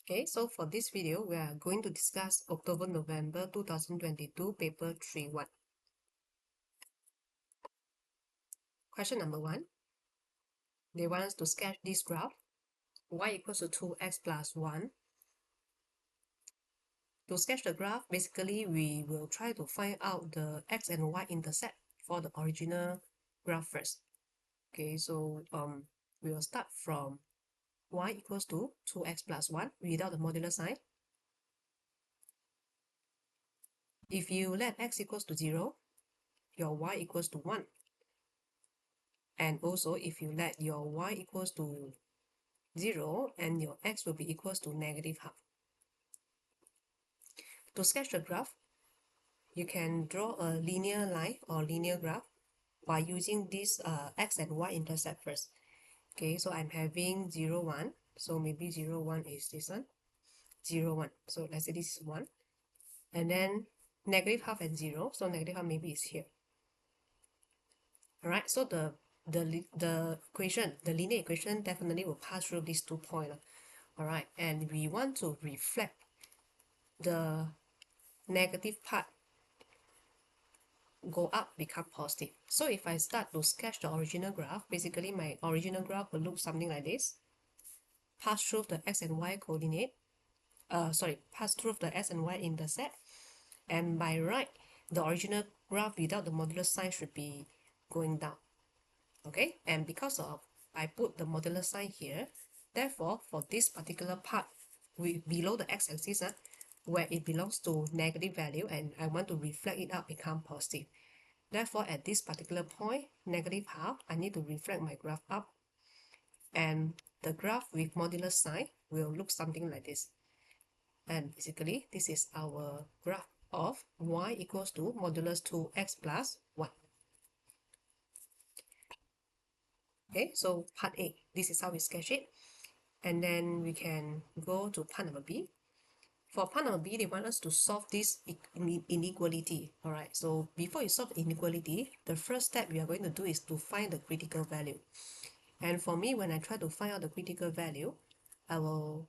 Okay, so for this video, we are going to discuss October-November 2022 paper 3-1. Question number 1. They want us to sketch this graph, y equals to 2x plus 1. To sketch the graph, basically, we will try to find out the x and y intercept for the original graph first. Okay, so we will start from y equals to 2x plus 1 without the modular sign. If you let x equals to 0, your y equals to 1. And also, if you let your y equals to 0 and your x will be equals to negative half. To sketch the graph, you can draw a linear line or linear graph by using this x and y intercept first. Okay, so I'm having 0, 1. So maybe 0, 1 is this one. 0, 1. So let's say this is 1. And then negative half and 0. So negative half maybe is here. Alright, so the equation, the linear equation definitely will pass through these 2 points. Alright, and we want to reflect the negative part go up, become positive. So if I start to sketch the original graph, basically my original graph will look something like this. Pass through the x and y coordinate, pass through the x and y intercept. And by right, the original graph without the modular sign should be going down. Okay, and because of I put the modular sign here, therefore for this particular part below the x-axis, where it belongs to negative value and I want to reflect it up, become positive. Therefore, at this particular point, negative half, I need to reflect my graph up, and the graph with modular sign will look something like this. And basically, this is our graph of y equals to modulus 2x plus 1. Okay, so part A, this is how we sketch it. And then we can go to part number B. For part number B, they want us to solve this inequality. Alright, so before you solve the inequality, the first step we are going to do is to find the critical value. And for me, when I try to find out the critical value, I will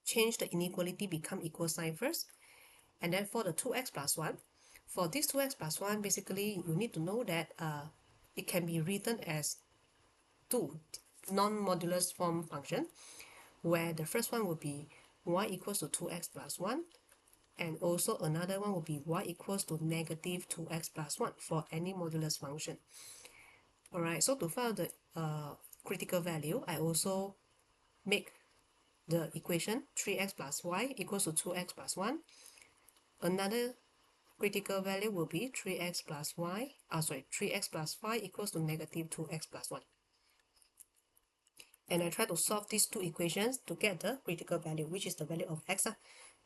change the inequality become equal sign first. And then for the 2x plus 1, for this 2x plus 1, basically you need to know that it can be written as two non-modulus form function, where the first one will be y equals to 2x plus 1, and also another one will be y equals to negative 2x plus 1 for any modulus function. Alright, so to find the critical value, I also make the equation 3x plus y equals to 2x plus 1. Another critical value will be 3x plus 5 equals to negative 2x plus 1. And I try to solve these two equations to get the critical value, which is the value of x.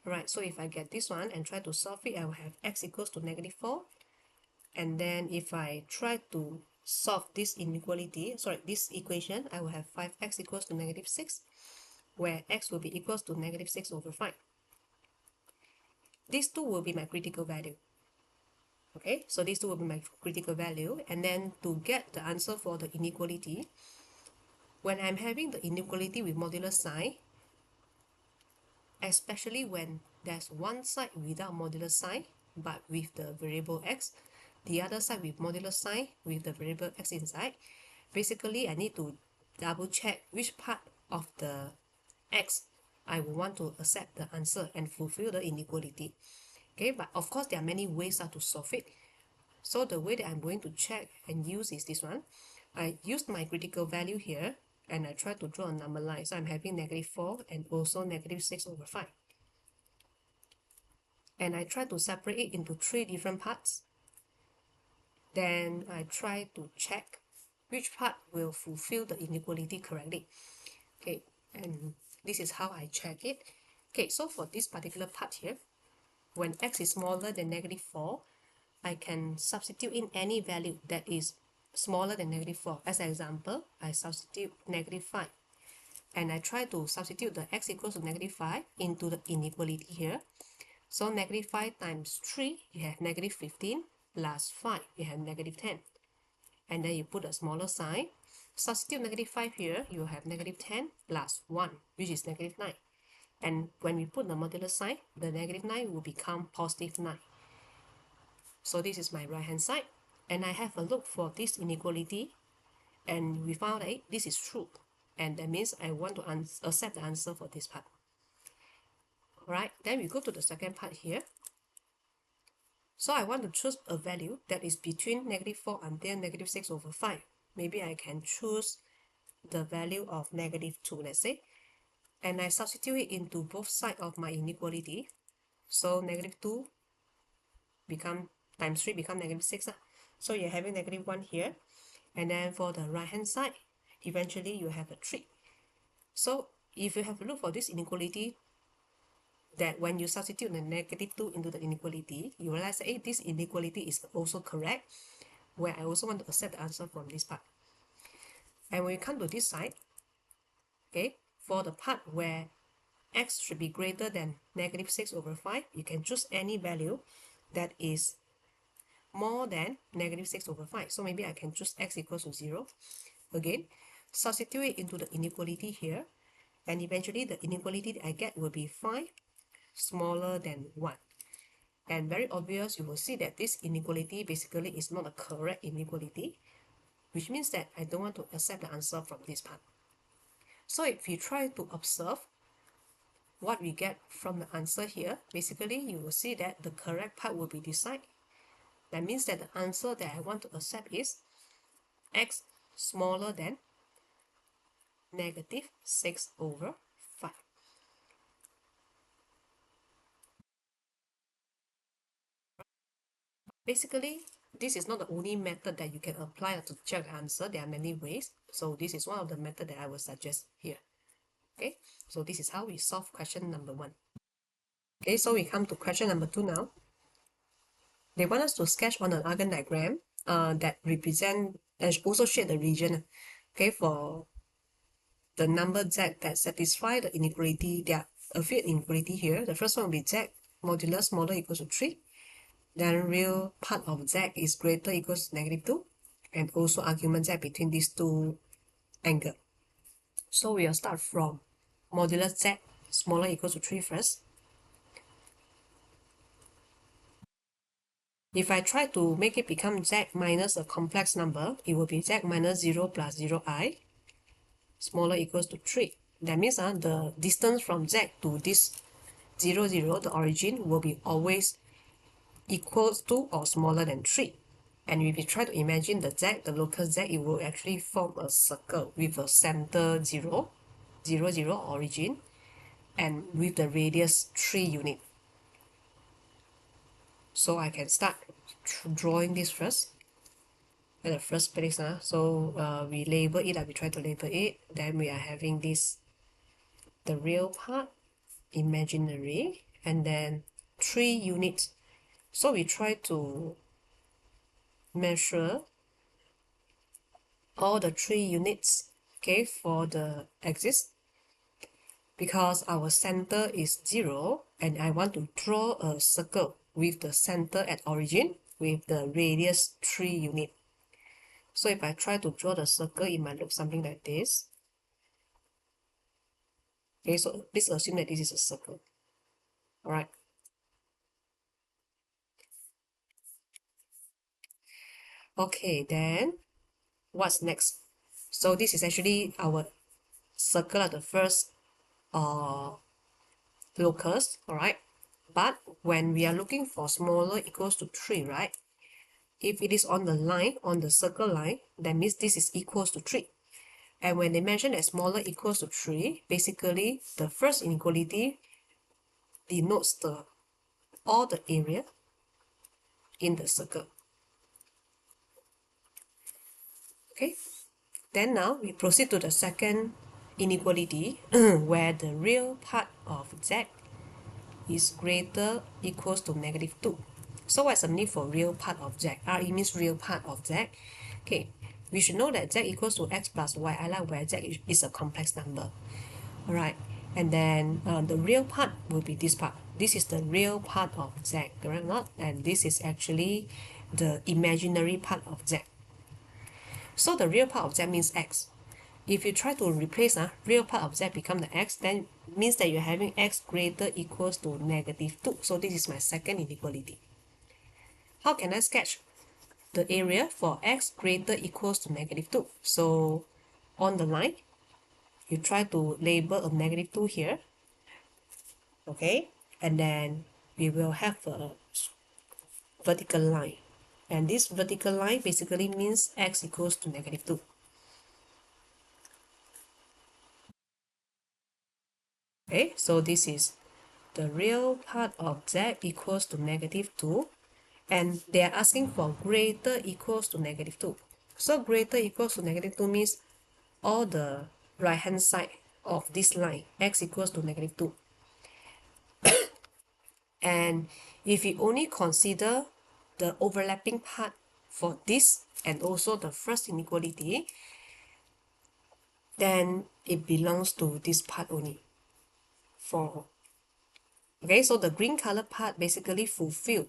Alright, so if I get this one and try to solve it, I will have x equals to negative 4. And then if I try to solve this this equation, I will have 5x equals to negative 6, where x will be equals to negative 6 over 5. These two will be my critical value. Okay, so these two will be my critical value. And then to get the answer for the inequality, when I'm having the inequality with modular sign, especially when there's one side without modular sign but with the variable x, the other side with modular sign with the variable x inside, basically I need to double check which part of the x I will want to accept the answer and fulfill the inequality. Okay, but of course there are many ways to solve it. So the way that I'm going to check and use is this one. I used my critical value here and I try to draw a number line. So I'm having negative 4 and also negative 6 over 5. And I try to separate it into 3 different parts. Then I try to check which part will fulfill the inequality correctly. Okay, and this is how I check it. Okay, so for this particular part here, when x is smaller than negative 4, I can substitute in any value that is smaller than negative 4. As an example, I substitute negative 5. And I try to substitute the x equals to negative 5 into the inequality here. So negative 5 times 3, you have negative 15, plus 5, you have negative 10. And then you put a smaller sign. Substitute negative 5 here, you have negative 10 plus 1, which is negative 9. And when we put the modulus sign, the negative 9 will become positive 9. So this is my right hand side. And I have a look for this inequality. And we found that this is true. And that means I want to accept the answer for this part. Alright, then we go to the second part here. So I want to choose a value that is between negative 4 until negative 6 over 5. Maybe I can choose the value of negative 2, let's say. And I substitute it into both sides of my inequality. So negative 2 become times 3 become negative 6. So you're having negative 1 here. And then for the right hand side, eventually you have a 3. So if you have a look for this inequality, that when you substitute the negative 2 into the inequality, you realize that hey, this inequality is also correct, where I also want to accept the answer from this part. And when you come to this side, okay, for the part where x should be greater than negative 6 over 5, you can choose any value that is more than negative 6 over 5. So maybe I can choose x equals to 0. Again, substitute it into the inequality here, and eventually the inequality that I get will be 5 smaller than 1. And very obvious, you will see that this inequality basically is not a correct inequality, which means that I don't want to accept the answer from this part. So if you try to observe what we get from the answer here, basically you will see that the correct part will be this side. That means that the answer that I want to accept is x smaller than negative 6 over 5. Basically, this is not the only method that you can apply to check the answer. There are many ways. So this is one of the methods that I will suggest here. Okay, so this is how we solve question number 1. Okay, so we come to question number 2 now. They want us to sketch on an Argand diagram that represent and also shade the region. Okay, for the number z that satisfy the inequality. There are a few inequality here. The first one will be z modulus smaller equals to 3. Then real part of z is greater equals to negative 2. And also argument z between these two angles. So we'll start from modulus z smaller equals to 3 first. If I try to make it become z minus a complex number, it will be z minus 0 plus 0i smaller equals to 3. That means the distance from z to this 0, 0, the origin, will be always equals to or smaller than 3. And if you try to imagine the z, the locus z, it will actually form a circle with a center 0, 0, 0 origin, and with the radius 3 unit. So I can start drawing this first at the first place. So we label it, we try to label it. Then we are having this, the real part, imaginary, and then 3 units. So we try to measure all the 3 units, okay, for the axis, because our center is 0 and I want to draw a circle with the center at origin with the radius 3 unit. So if I try to draw the circle, it might look something like this. Okay, so please assume that this is a circle. All right. Okay, then what's next? So this is actually our circle at the first locus, all right? But when we are looking for smaller equals to 3, right? If it is on the line, on the circle line, that means this is equals to 3. And when they mention that smaller equals to 3, basically the first inequality denotes all the area in the circle. Okay, then now we proceed to the second inequality where the real part of z is greater equals to negative 2. So what's the need for real part of z? Re means real part of z. Okay, we should know that z equals to x plus y. I like where z is a complex number. Alright, and then the real part will be this part. This is the real part of z, correct or not? And this is actually the imaginary part of z. So the real part of z means x. if you try to replace real part of z become the x, then means that you're having x greater equals to -2. So this is my second inequality. How can I sketch the area for x greater equals to -2? So on the line, you try to label a -2 here, okay? And then we will have a vertical line. And this vertical line basically means x equals to -2. Okay, so this is the real part of z equals to -2, and they are asking for greater equals to -2. So greater equals to -2 means all the right hand side of this line, x equals to -2. And if you only consider the overlapping part for this and also the first inequality, then it belongs to this part only. Okay, so the green color part basically fulfill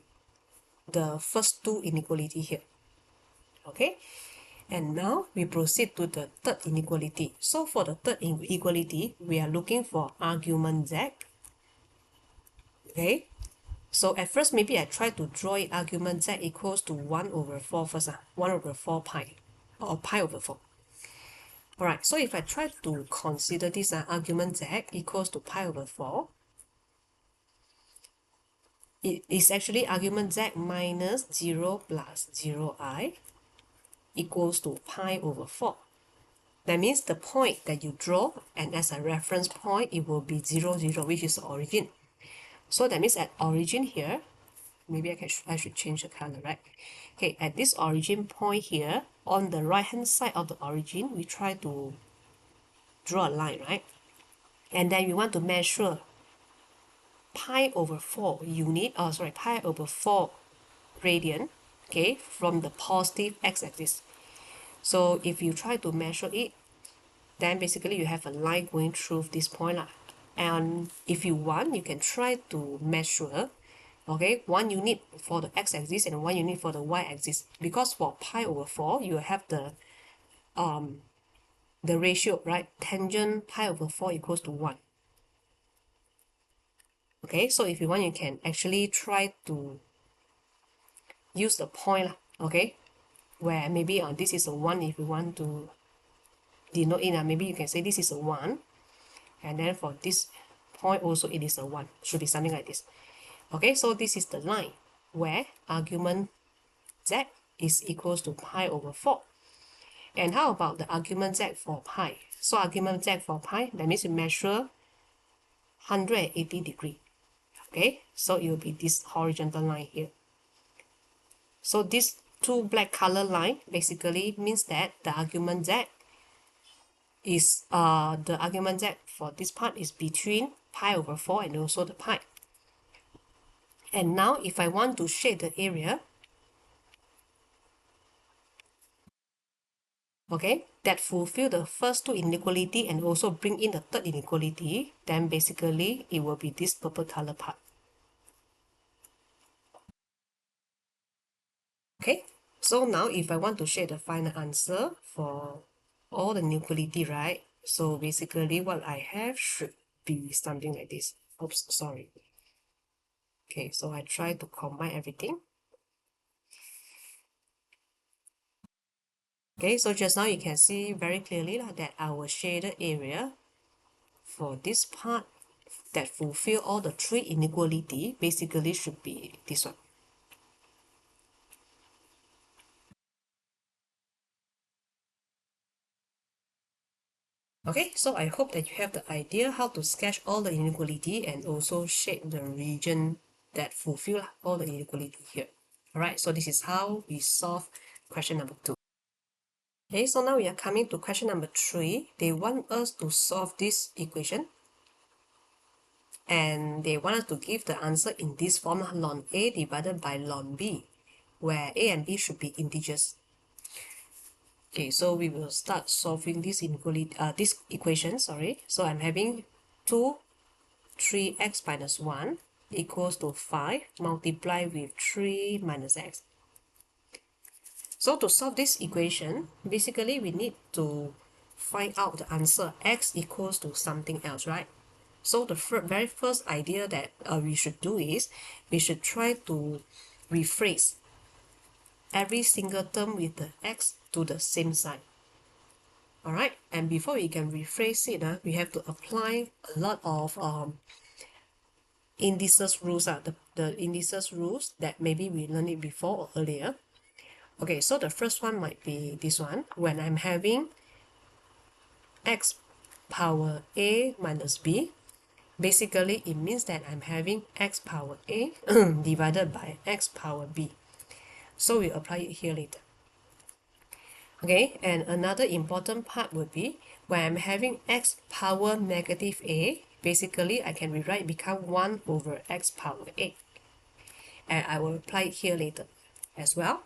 the first two inequality here. Okay, and now we proceed to the third inequality. So for the third inequality, we are looking for argument z. Okay, so at first maybe I try to draw it argument z equals to 1 over 4 first. 1 over 4 pi, or pi over 4. Alright, so if I try to consider this argument z equals to pi over 4, it is actually argument z minus 0 plus 0i equals to pi over 4. That means the point that you draw, and as a reference point, it will be 0, 0, which is the origin. So that means at origin here, maybe I should change the color, right? Okay, at this origin point here, on the right hand side of the origin, we try to draw a line, right? And then we want to measure pi over 4 unit, pi over 4 radian, okay, from the positive x-axis. So if you try to measure it, then basically you have a line going through this point lah. And if you want, you can try to measure, okay, 1 unit for the x-axis and 1 unit for the y-axis. Because for pi over 4, you have the ratio, right? Tangent pi over 4 equals to 1. Okay, so if you want, you can actually try to use the point, okay, where maybe this is a 1 if you want to denote it, maybe you can say this is a 1, and then for this point also it is a 1, should be something like this. Okay, so this is the line where argument z is equals to pi over 4. And how about the argument z for pi? So argument z for pi, that means you measure 180 degree. Okay, so it will be this horizontal line here. So this two black color line basically means that the argument z is the argument z for this part is between pi over 4 and also the pi. And now if I want to shade the area, okay, that fulfill the first two inequality and also bring in the third inequality, then basically it will be this purple color part. Okay, so now if I want to shade the final answer for all the inequality, right? So basically what I have should be something like this. Oops, sorry. Okay, so I try to combine everything. Okay, so just now you can see very clearly that our shaded area for this part that fulfill all the three inequality basically should be this one. Okay, so I hope that you have the idea how to sketch all the inequality and also shape the region that fulfill all the inequality here. Alright, so this is how we solve question number 2. Okay, so now we are coming to question number 3. They want us to solve this equation. And they want us to give the answer in this form, ln A divided by ln B, where A and B should be integers. Okay, so we will start solving this this equation, sorry. So I'm having 2, 3x minus 1 equals to 5 multiplied with 3 minus x. So to solve this equation, basically we need to find out the answer x equals to something else, right? So the very first idea that we should do is we should try to rephrase every single term with the x to the same sign. Alright, and before we can rephrase it, we have to apply a lot of indices rules, the indices rules that maybe we learned it before or earlier. Okay, so the first one might be this one. When I'm having x power a minus b, basically it means that I'm having x power a divided by x power b. So we apply it here later. Okay, and another important part would be when I'm having x power negative a, basically I can rewrite become 1 over x power a. And I will apply it here later as well.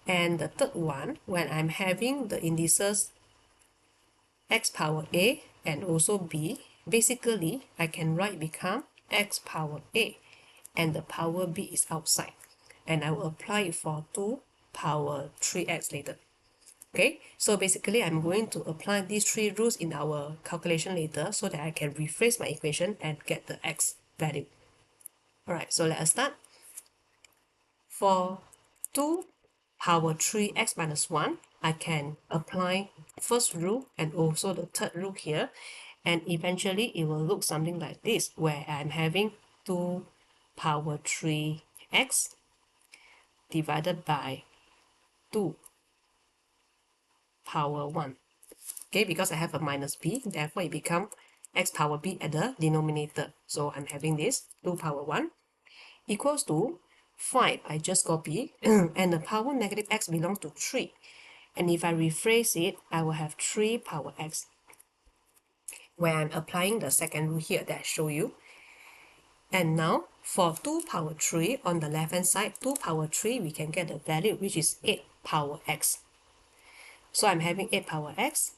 And the third one, when I'm having the indices x power a and also b, basically I can write become x power a and the power b is outside. And I will apply it for 2 power 3x later. Okay, so basically I'm going to apply these 3 rules in our calculation later so that I can rephrase my equation and get the x value. Alright, so let us start. For 2 power 3x minus 1, I can apply first rule and also the third rule here, and eventually it will look something like this, where I'm having 2 power 3x divided by 2 power 1. Okay, because I have a minus b, therefore it becomes x power b at the denominator. So I'm having this 2 power 1 equals to 5. I just copy and the power negative x belongs to 3. And if I rephrase it, I will have 3 power x. Where I'm applying the second rule here that I show you. And now for 2 power 3 on the left hand side, 2 power 3 we can get the value which is 8 power x. So I'm having 8 power x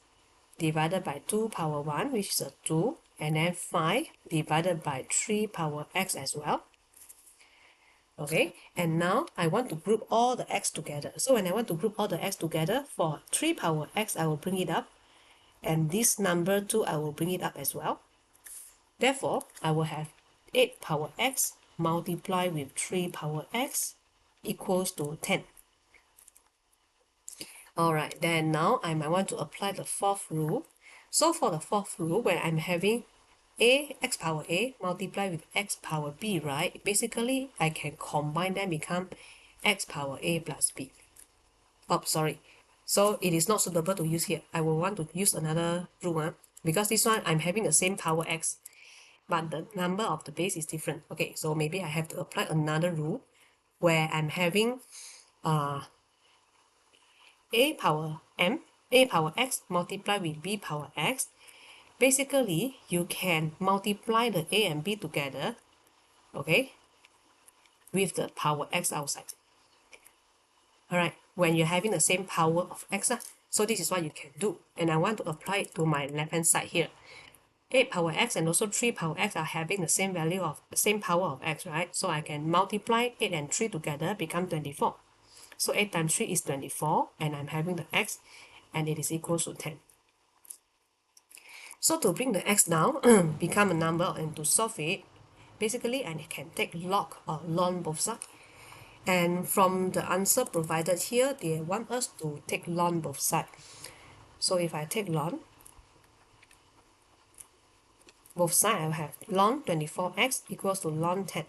divided by 2 power 1 which is a 2, and then 5 divided by 3 power x as well. Okay, and now I want to group all the x together. So when I want to group all the x together, for 3 power x I will bring it up, and this number 2 I will bring it up as well. Therefore I will have 8 power x multiplied with 3 power x equals to 10. Alright, then now I might want to apply the fourth rule. So for the fourth rule, when I'm having x power a multiplied with x power b, right? Basically, I can combine them become x power a plus b. Oh, sorry. So it is not suitable to use here. I will want to use another rule, because this one I'm having the same power x, but the number of the base is different. Okay, so maybe I have to apply another rule where I'm having a power x multiplied with b power x. Basically, you can multiply the a and b together, okay, with the power x outside. Alright, when you're having the same power of x, so this is what you can do. And I want to apply it to my left hand side here. 8 power x and also 3 power x are having the same value of the same power of x, right? So I can multiply 8 and 3 together, become 24. So 8 times 3 is 24, and I'm having the x, and it is equal to 10. So to bring the x down, become a number, and to solve it, basically I can take log or ln both sides. And from the answer provided here, they want us to take ln both sides. So if I take ln both sides, I will have ln 24x equals to ln 10.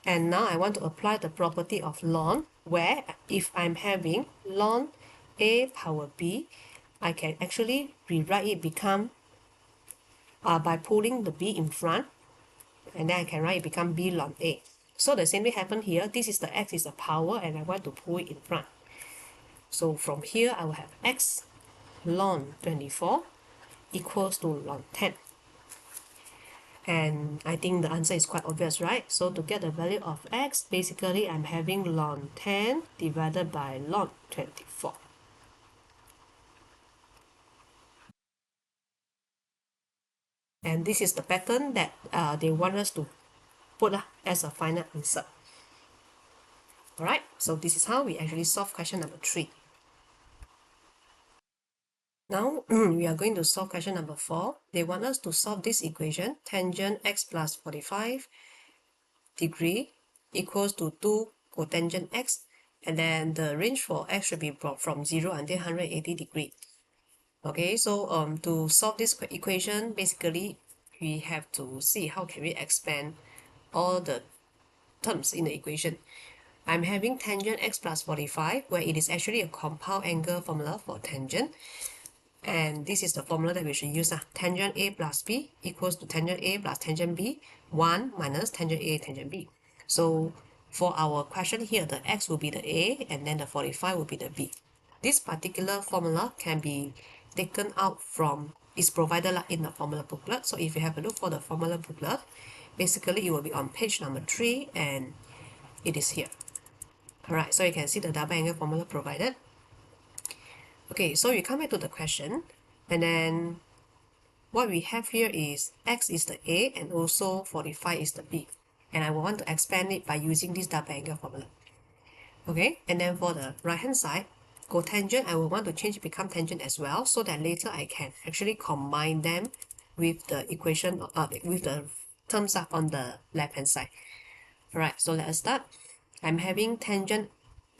And now I want to apply the property of ln, where if I'm having ln a power b, I can actually rewrite it become by pulling the b in front, and then I can write it become b ln a. So the same thing happened here. This is the x is a power, and I want to pull it in front. So from here I will have x ln 24 equals to ln 10. And I think the answer is quite obvious, right? So to get the value of x, basically I'm having ln 10 divided by ln 24. And this is the pattern that they want us to put as a final answer. Alright, so this is how we actually solve question number 3. Now, we are going to solve question number 4. They want us to solve this equation, tangent x plus 45 degree equals to 2 cotangent x, and then the range for x should be brought from 0 until 180 degree. Okay, so to solve this equation, basically, we have to see how can we expand all the terms in the equation. I'm having tangent x plus 45, where it is actually a compound angle formula for tangent. And this is the formula that we should use. Tangent A plus B equals to tangent A plus tangent B, 1 minus tangent A tangent B. So for our question here, the x will be the A and then the 45 will be the B. This particular formula can be taken out from, is provided in the formula booklet. So if you have a look for the formula booklet, basically it will be on page number 3 and it is here. Alright, so you can see the double angle formula provided. Okay, so you come back to the question, and then what we have here is x is the A and also 45 is the B. And I will want to expand it by using this double angle formula. Okay, and then for the right hand side, cotangent, I will want to change it become tangent as well, so that later I can actually combine them with the equation, with the terms up on the left hand side. Alright, so let us start. I'm having tangent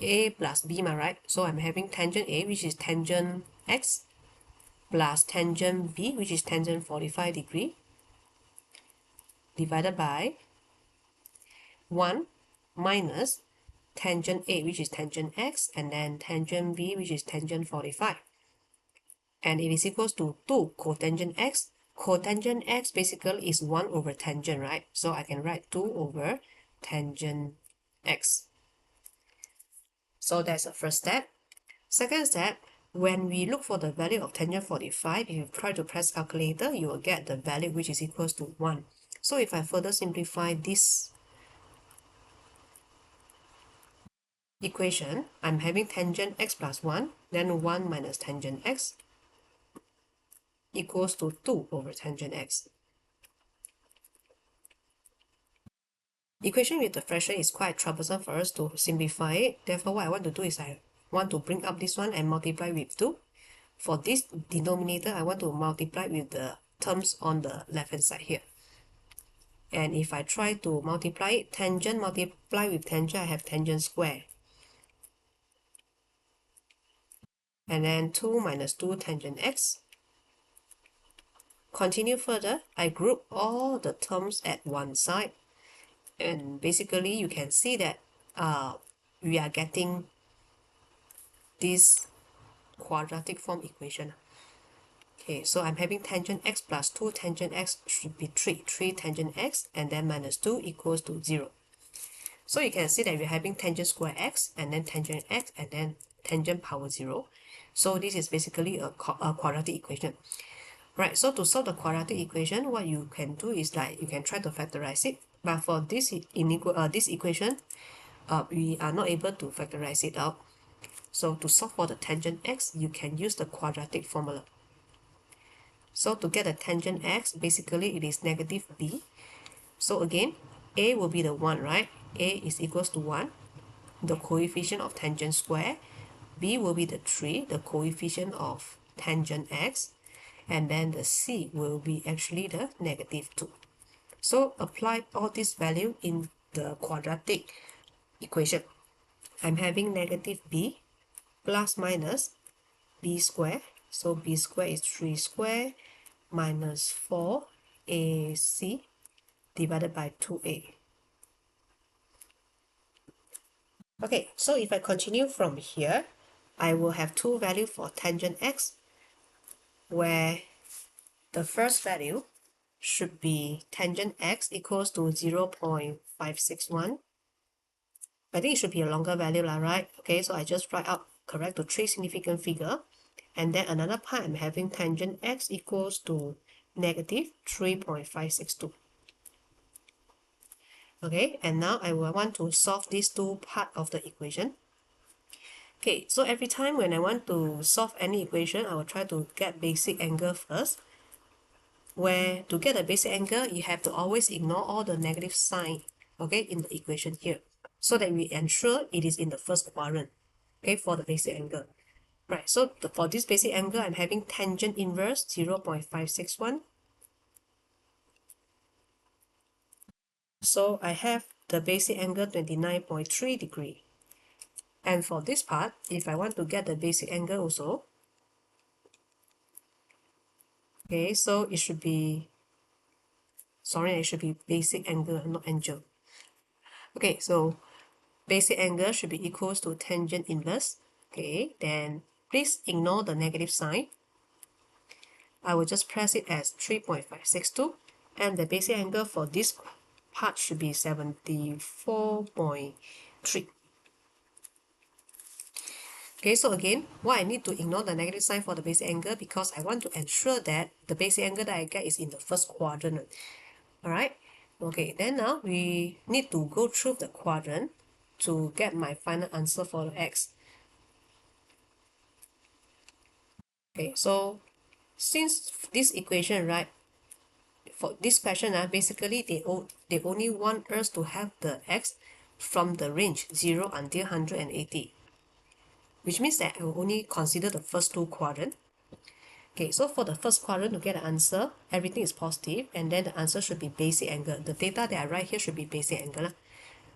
A plus B, right? So I'm having tangent A, which is tangent x, plus tangent B, which is tangent 45 degree, divided by 1 minus tangent A, which is tangent x, and then tangent B, which is tangent 45. And it is equals to 2 cotangent x. Cotangent x basically is 1 over tangent, right? So I can write 2 over tangent x. So that's the first step. Second step, when we look for the value of tangent 45, if you try to press calculator, you will get the value which is equals to 1. So if I further simplify this equation, I'm having tangent x plus 1, then 1 minus tangent x equals to 2 over tangent x. Equation with the fraction is quite troublesome for us to simplify it. Therefore, what I want to do is I want to bring up this one and multiply with 2. For this denominator, I want to multiply with the terms on the left hand side here. And if I try to multiply it, tangent multiply with tangent, I have tangent square. And then 2 minus 2 tangent x. Continue further, I group all the terms at one side. And basically, you can see that we are getting this quadratic form equation. Okay, so I'm having tangent x plus 2 tangent x should be 3. 3 tangent x and then minus 2 equals to 0. So you can see that we're having tangent square x and then tangent x and then tangent power 0. So this is basically a quadratic equation. Right, so to solve the quadratic equation, what you can do is like you can try to factorize it. But for this this equation, we are not able to factorize it out. So to solve for the tangent x, you can use the quadratic formula. So to get the tangent x, basically it is negative b. So again, a will be the 1, right? A is equals to 1, the coefficient of tangent square. B will be the 3, the coefficient of tangent x. And then the c will be actually the negative 2. So apply all this value in the quadratic equation. I'm having negative b plus minus b square. So b square is 3 square minus 4ac divided by 2a. Okay, so if I continue from here, I will have two values for tangent x, where the first value should be tangent x equals to 0.561. I think it should be a longer value, right? Okay, so I just write out correct to three significant figure. And then another part, I'm having tangent x equals to negative 3.562. Okay, and now I will want to solve these two parts of the equation. Okay, so every time when I want to solve any equation, I will try to get basic angle first. Where to get a basic angle, you have to always ignore all the negative sign, okay, in the equation here, so that we ensure it is in the first quadrant, okay, for the basic angle. Right, so for this basic angle, I'm having tangent inverse 0.561. So I have the basic angle 29.3 degree. And for this part, if I want to get the basic angle also, okay, so it should be, sorry, it should be basic angle, not angle. Okay, so basic angle should be equals to tangent inverse. Okay, then please ignore the negative sign. I will just press it as 3.562, and the basic angle for this part should be 74.3. Okay, so again, why I need to ignore the negative sign for the basic angle, because I want to ensure that the basic angle that I get is in the first quadrant. Alright, okay, then now we need to go through the quadrant to get my final answer for the x. Okay, so since this equation, right, for this question, basically they only want us to have the x from the range 0 until 180, which means that I will only consider the first two quadrants. Okay, so for the first quadrant to get an answer, everything is positive, and then the answer should be basic angle. The data that I write here should be basic angle.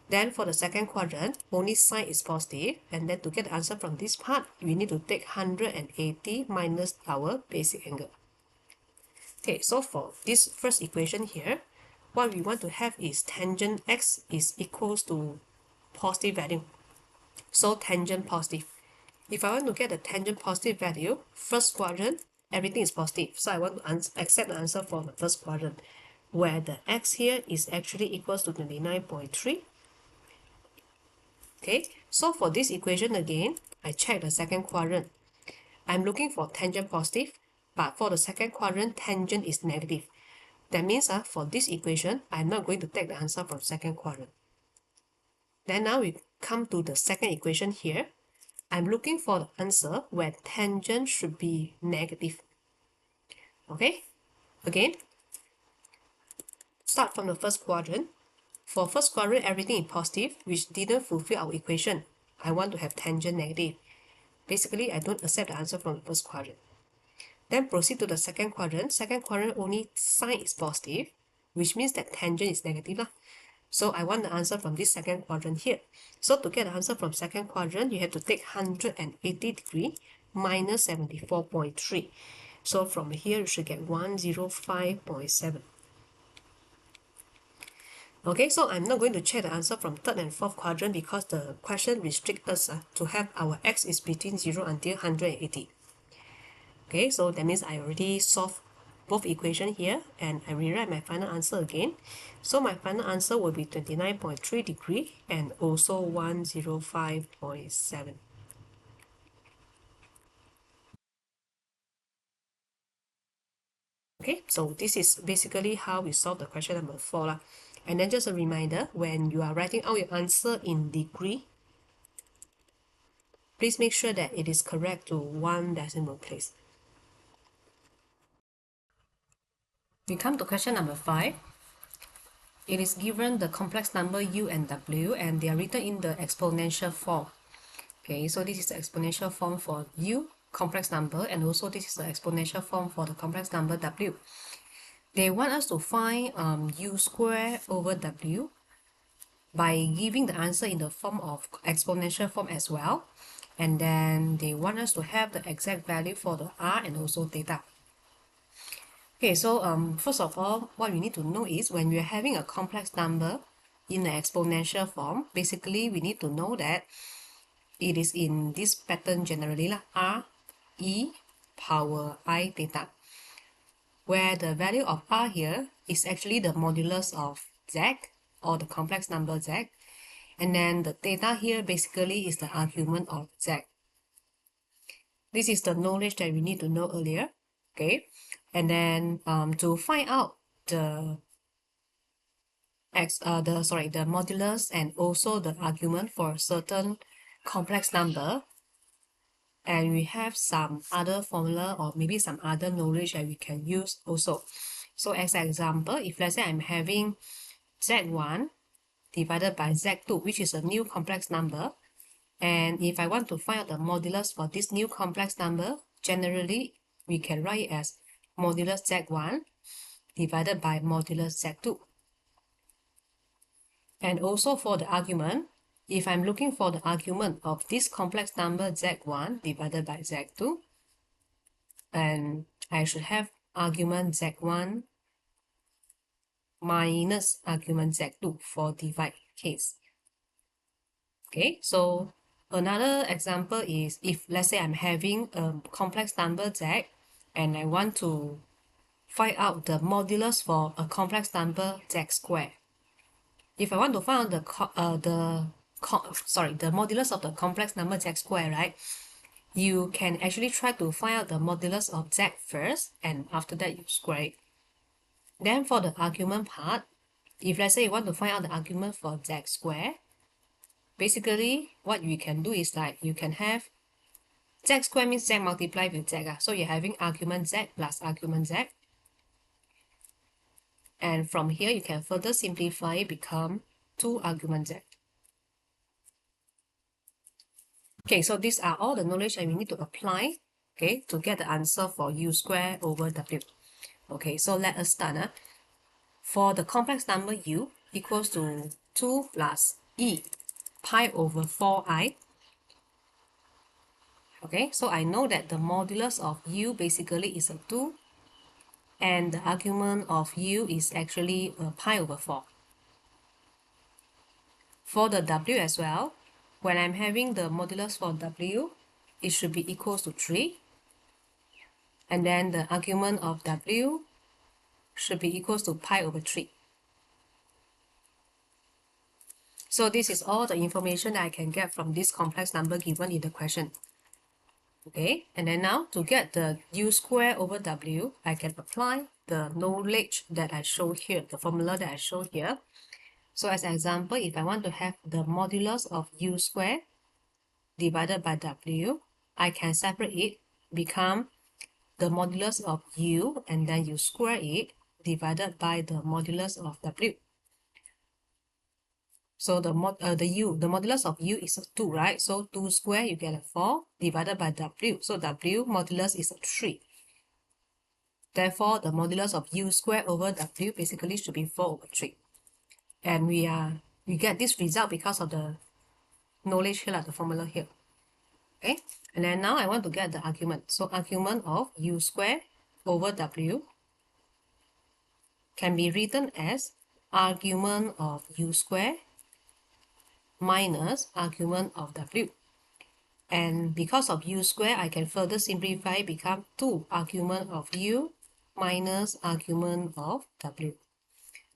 Then for the second quadrant, only sign is positive, and then to get the answer from this part, we need to take 180 minus our basic angle. Okay, so for this first equation here, what we want to have is tangent x is equals to positive value. So tangent positive. If I want to get the tangent positive value, first quadrant, everything is positive. So I want to accept the answer for the first quadrant, where the x here is actually equals to 29.3. Okay, so for this equation again, I check the second quadrant. I'm looking for tangent positive, but for the second quadrant, tangent is negative. That means for this equation, I'm not going to take the answer from second quadrant. Then now we come to the second equation here. I'm looking for the answer where tangent should be negative. Okay, again, start from the first quadrant. For first quadrant, everything is positive, which didn't fulfill our equation. I want to have tangent negative. Basically, I don't accept the answer from the first quadrant. Then proceed to the second quadrant. Second quadrant, only sign is positive, which means that tangent is negative. So I want the answer from this second quadrant here. So to get the answer from second quadrant, you have to take 180 degree minus 74.3. So from here, you should get 105.7. Okay, so I'm not going to check the answer from third and fourth quadrant because the question restricts us to have our x is between 0 until 180. Okay, so that means I already solved both equations here, and I rewrite my final answer again. So my final answer will be 29.3 degree and also 105.7. Okay, so this is basically how we solve the question number 4. And then just a reminder, when you are writing out your answer in degree, please make sure that it is correct to one decimal place. We come to question number 5. It is given the complex number u and w, and they are written in the exponential form. Okay, so this is the exponential form for u, complex number, and also this is the exponential form for the complex number w. They want us to find u squared over w by giving the answer in the form of exponential form as well. And then they want us to have the exact value for the r and also theta. Okay, so first of all, what we need to know is when we are having a complex number in the exponential form, basically we need to know that it is in this pattern generally r e power I theta, where the value of r here is actually the modulus of z, or the complex number z, and then the theta here basically is the argument of z. This is the knowledge that we need to know earlier. Okay, and then to find out the the modulus and also the argument for a certain complex number, and we have some other formula or maybe some other knowledge that we can use also. So as an example, if let's say I'm having z1 divided by z2, which is a new complex number, And if I want to find out the modulus for this new complex number, generally we can write it as modulus Z1 divided by modulus Z2. And also for the argument, if I'm looking for the argument of this complex number Z1 divided by Z2, and I should have argument Z1 minus argument Z2 for divide case. Okay, so another example is if let's say I'm having a complex number Z and I want to find out the modulus for a complex number Z squared. If I want to find out the modulus of the complex number Z squared, right? You can actually try to find out the modulus of Z first, and after that you square it. Then for the argument part, if let's say you want to find out the argument for Z squared, basically what you can do is like you can have Z squared means Z multiplied with Z. So you're having argument Z plus argument Z. And from here you can further simplify it become 2 argument Z. Okay, so these are all the knowledge that we need to apply, okay, to get the answer for U squared over W. Okay, so let us start. For the complex number U equals to 2 plus E pi over 4I. Okay, so I know that the modulus of U basically is a 2 and the argument of U is actually pi over 4. For the W as well, when I'm having the modulus for W, it should be equals to 3. And then the argument of W should be equals to pi over 3. So this is all the information that I can get from this complex number given in the question. Okay, and then now to get the U square over W, I can apply the knowledge that I showed here, the formula that I showed here. So as an example, if I want to have the modulus of U square divided by W, I can separate it, become the modulus of U and then you square it divided by the modulus of W. So the modulus of U is 2, right? So 2 square, you get a 4 divided by W. So W modulus is 3. Therefore, the modulus of U square over W basically should be 4 over 3. And we get this result because of the knowledge here, like the formula here. Okay, and then now I want to get the argument. So argument of U square over W can be written as argument of U square minus argument of W. And because of U square, I can further simplify become 2 argument of U minus argument of W.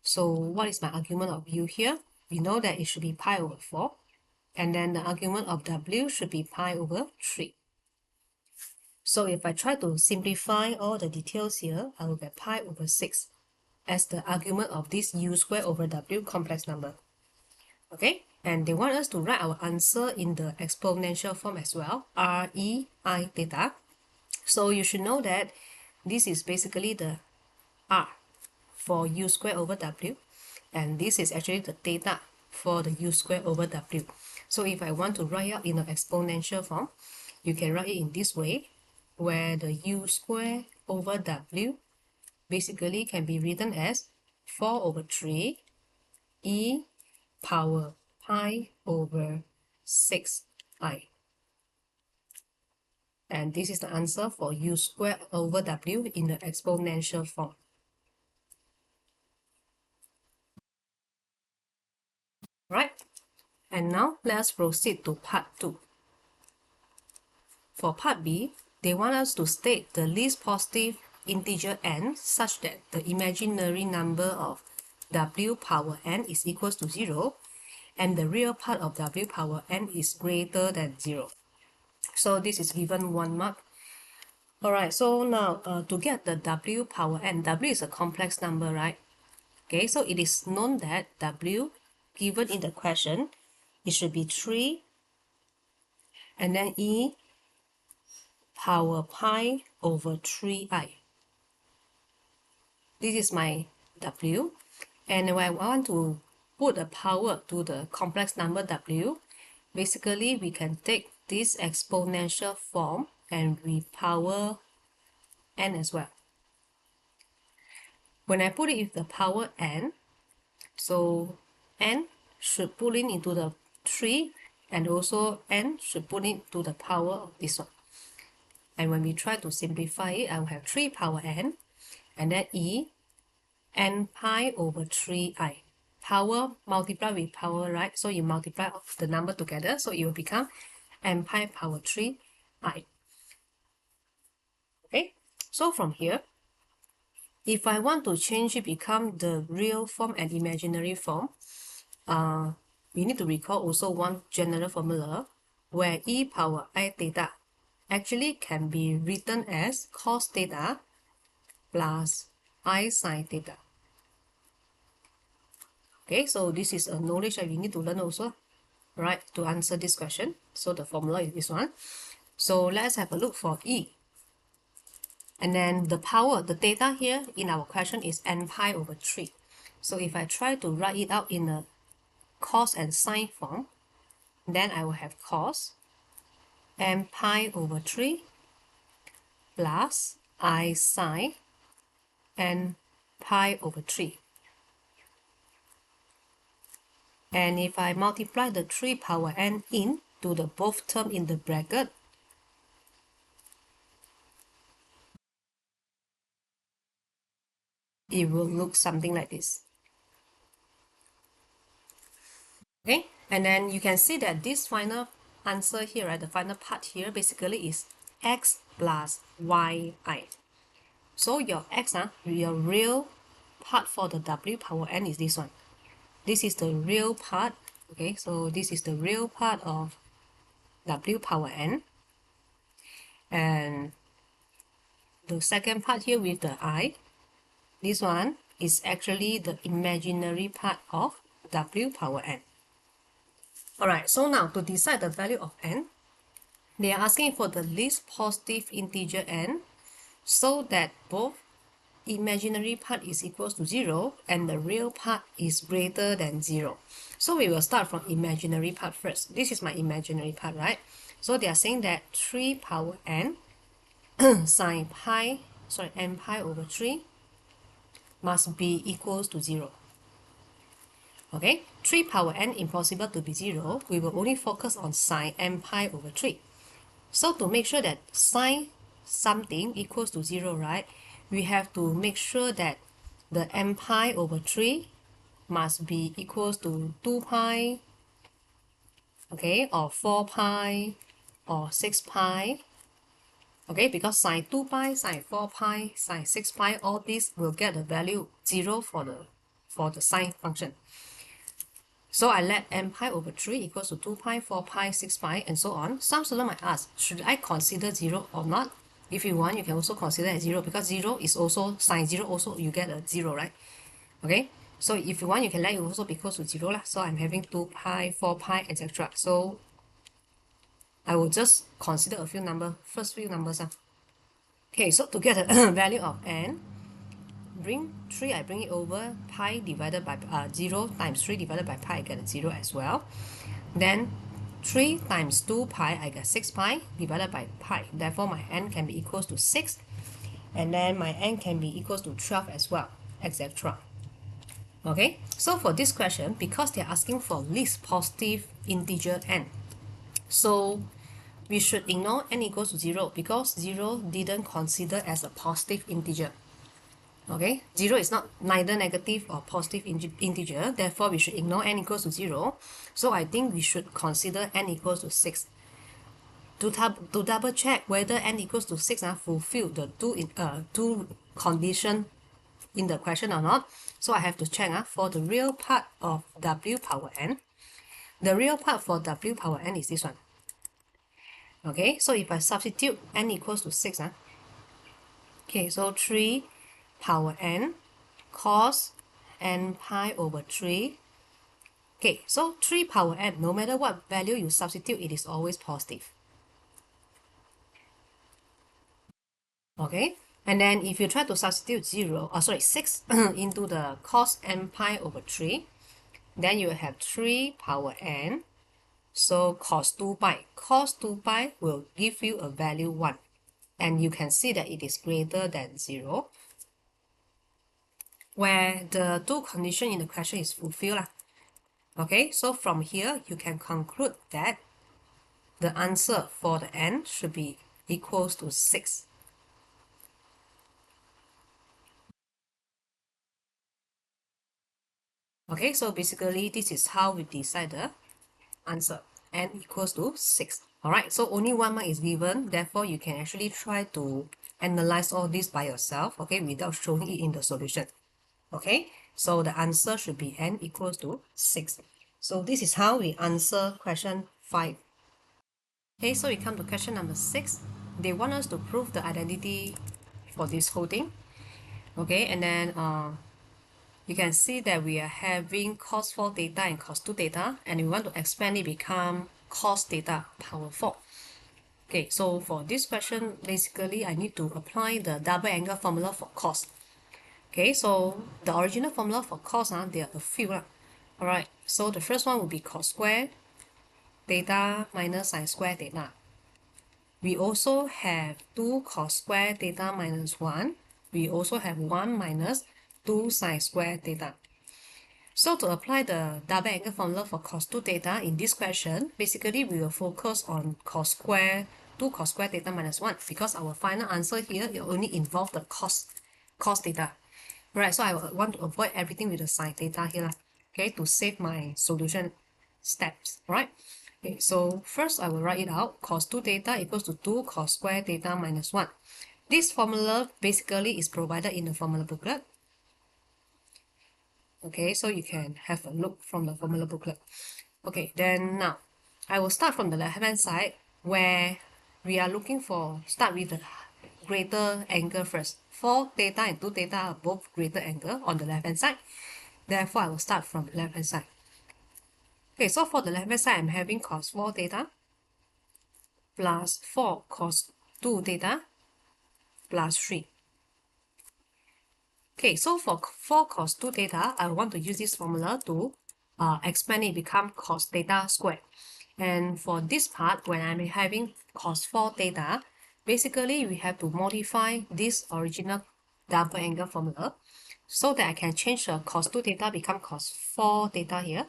So what is my argument of U here? We know that it should be pi over 4. And then the argument of W should be pi over 3. So if I try to simplify all the details here, I will get pi over 6 as the argument of this U square over W complex number. Okay, and they want us to write our answer in the exponential form as well, REI theta. So you should know that this is basically the R for U square over W, and this is actually the theta for the U square over W. So if I want to write out in an exponential form, you can write it in this way, where the U square over W basically can be written as 4 over 3 E power pi over 6I. And this is the answer for U square over W in the exponential form. Right? And now let's proceed to part 2. For part B, they want us to state the least positive integer n such that the imaginary number of W power n is equals to 0 and the real part of W power n is greater than 0. So this is given 1 mark. Alright, so now to get the W power n, W is a complex number, right? Okay, so it is known that W given in the question, it should be 3 and then E power pi over 3I. This is my W, and when I want to put a power to the complex number W, basically we can take this exponential form and we power n as well. When I put it with the power n, so n should put in into the 3 and also n should put into the power of this one. And when we try to simplify it, I will have 3 power n and then e n pi over 3i. Power multiply with power, right? So you multiply the number together, so it will become n pi power 3i. Okay, so from here, if I want to change it become the real form and imaginary form, we need to recall also one general formula where e power I theta actually can be written as cos theta plus I sin theta. Okay, so this is a knowledge that we need to learn also, right, to answer this question. So the formula is this one. So let's have a look for E. And then the power, the theta here in our question is n pi over 3. So if I try to write it out in a cos and sine form, then I will have cos n pi over 3 plus I sine n pi over 3. And if I multiply the 3 power n in to the both term in the bracket, it will look something like this. Okay, and then you can see that this final answer here, right, the final part here basically is x plus yi. So your x, your real part for the w power n is this one. This is the real part. Okay, so this is the real part of w power n. And the second part here with the I, this one is actually the imaginary part of w power n. Alright, so now to decide the value of n, they are asking for the least positive integer n so that both imaginary part is equals to 0 and the real part is greater than 0. So we will start from imaginary part first. This is my imaginary part, right? So they are saying that 3 power n sine pi, n pi over 3 must be equals to 0. Okay, 3 power n impossible to be 0. We will only focus on sine n pi over 3. So to make sure that sine something equals to 0, right, we have to make sure that the n pi over 3 must be equals to 2 pi, okay, or 4 pi, or 6 pi. Okay, because sine 2 pi, sine 4 pi, sine 6 pi, all these will get the value 0 for the sine function. So I let n pi over 3 equals to 2 pi, 4 pi, 6 pi, and so on. Some students might ask, should I consider 0 or not? If you want, you can also consider as 0 because 0 is also, sine 0 also, you get a 0, right? Okay, so if you want, you can let it also be equals to 0 lah. So I'm having 2 pi, 4 pi, etc. So I will just consider a few numbers, first few numbers. Okay, so to get the value of n, bring 3, I bring it over, pi divided by 0 times 3 divided by pi, I get a 0 as well. Then 3 times 2 pi, I get 6 pi divided by pi. Therefore, my n can be equals to 6. And then my n can be equals to 12 as well, etc. Okay, so for this question, because they're asking for least positive integer n, so we should ignore n equals to 0 because 0 didn't consider as a positive integer. Okay, 0 is not neither negative or positive integer, therefore we should ignore n equals to 0. So I think we should consider n equals to 6. To double check whether n equals to 6 fulfill the two condition in the question or not. So I have to check for the real part of w power n. The real part for w power n is this one. Okay, so if I substitute n equals to 6, okay, so 3 power n cos n pi over 3. Okay, so 3 power n, no matter what value you substitute, it is always positive. Okay, and then if you try to substitute 6 into the cos n pi over 3, then you have 3 power n So cos 2 pi. Cos 2 pi will give you a value 1. And you can see that it is greater than 0, where the two condition in the question is fulfilled. Okay, so from here, you can conclude that the answer for the n should be equals to 6. Okay, so basically this is how we decide the answer. N equals to 6. Alright, so only 1 mark is given, therefore you can actually try to analyze all this by yourself, okay, without showing it in the solution. Okay, so the answer should be N equals to 6. So this is how we answer question 5. Okay, so we come to question number 6. They want us to prove the identity for this whole thing. Okay, and then you can see that we are having cos 4 theta and cos 2 theta, and we want to expand it become cos theta power 4. Okay, so for this question, basically I need to apply the double angle formula for cos. Okay, so the original formula for cos, there are a few. Alright, so the first one will be cos square theta minus sine square theta. We also have 2 cos square theta minus 1. We also have 1 minus 2 sine square theta. So to apply the double angle formula for cos 2 theta in this question, basically we will focus on cos square 2 cos square theta minus 1, because our final answer here will only involve the cos theta. Right, so I want to avoid everything with the sine theta here, okay, to save my solution steps. Right. Okay, so first I will write it out. Cos 2 theta equals to 2 cos square theta minus 1. This formula basically is provided in the formula booklet. Okay, so you can have a look from the formula booklet. Okay, then now I will start from the left hand side, where we are looking for, start with the greater angle first. 4 theta and 2 theta are both greater angle on the left hand side. Therefore, I will start from the left hand side. Okay, so for the left hand side, I'm having cos 4 theta plus 4 cos 2 theta plus 3. Okay, so for 4 cos 2 theta, I want to use this formula to expand it become cos theta squared. And for this part, when I'm having cos 4 theta, basically we have to modify this original double angle formula so that I can change the cos 2 theta become cos 4 theta here.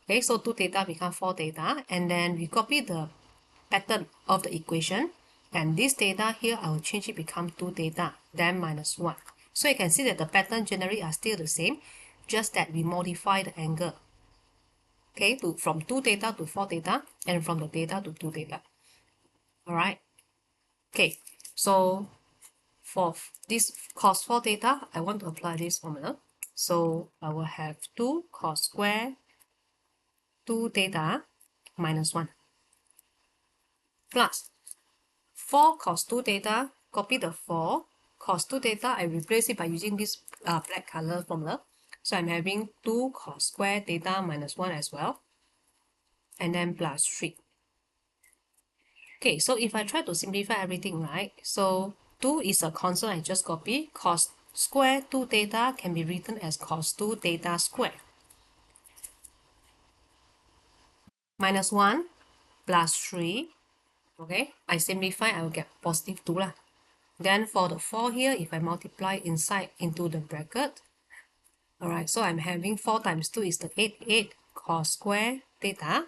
Okay, so 2 theta become 4 theta, and then we copy the pattern of the equation, and this theta here I will change it become 2 theta then minus 1. So you can see that the pattern generally are still the same, just that we modify the angle, okay, to from 2 theta to 4 theta, and from the theta to 2 theta. Alright, okay, so for this cos 4 theta, I want to apply this formula. So I will have 2 cos square 2 theta minus 1 plus 4 cos 2 theta, copy the 4 cos 2 theta, I replace it by using this black color formula. So I'm having 2 cos square theta minus 1 as well, and then plus 3. Okay, so if I try to simplify everything, right, so 2 is a constant I just copy. Cos square 2 theta can be written as cos 2 theta square minus 1 plus 3. Okay, I simplify, I will get positive 2 lah. Then for the 4 here, if I multiply inside into the bracket, alright, so I'm having 4 times 2 is the 8 cos square theta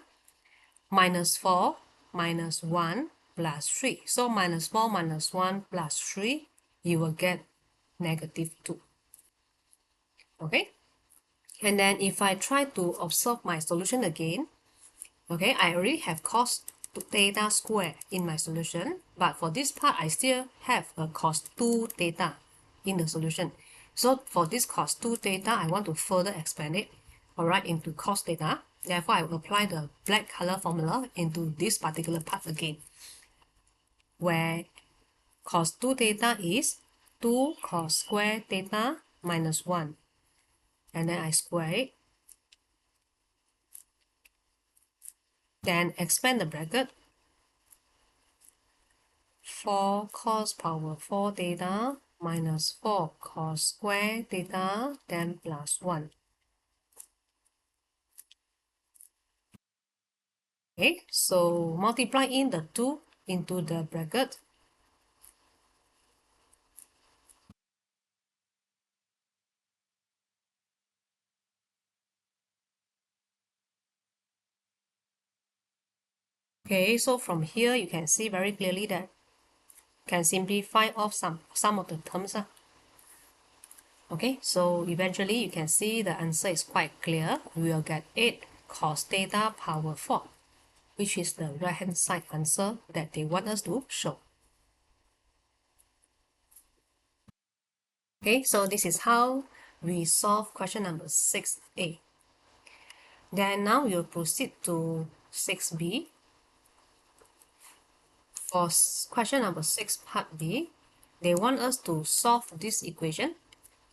minus 4 minus 1 plus 3. So minus 4 minus 1 plus 3, you will get negative 2. Okay, and then if I try to observe my solution again, okay, I already have cos theta square in my solution, but for this part I still have a cos 2 theta in the solution. So for this cos 2 theta, I want to further expand it, alright, into cos theta. Therefore, I will apply the black color formula into this particular part again, where cos 2 theta is 2 cos square theta minus 1. And then I square it. Then expand the bracket. 4 cos power 4 theta minus 4 cos square theta, then plus 1. Okay, so multiply in the 2 into the bracket. Okay, so from here you can see very clearly that can simplify off some of the terms. Okay, so eventually you can see the answer is quite clear. We will get 8 cos theta power 4, which is the right hand side answer that they want us to show. Okay, so this is how we solve question number 6a. Then now we'll proceed to 6b. For question number 6 part B, they want us to solve this equation.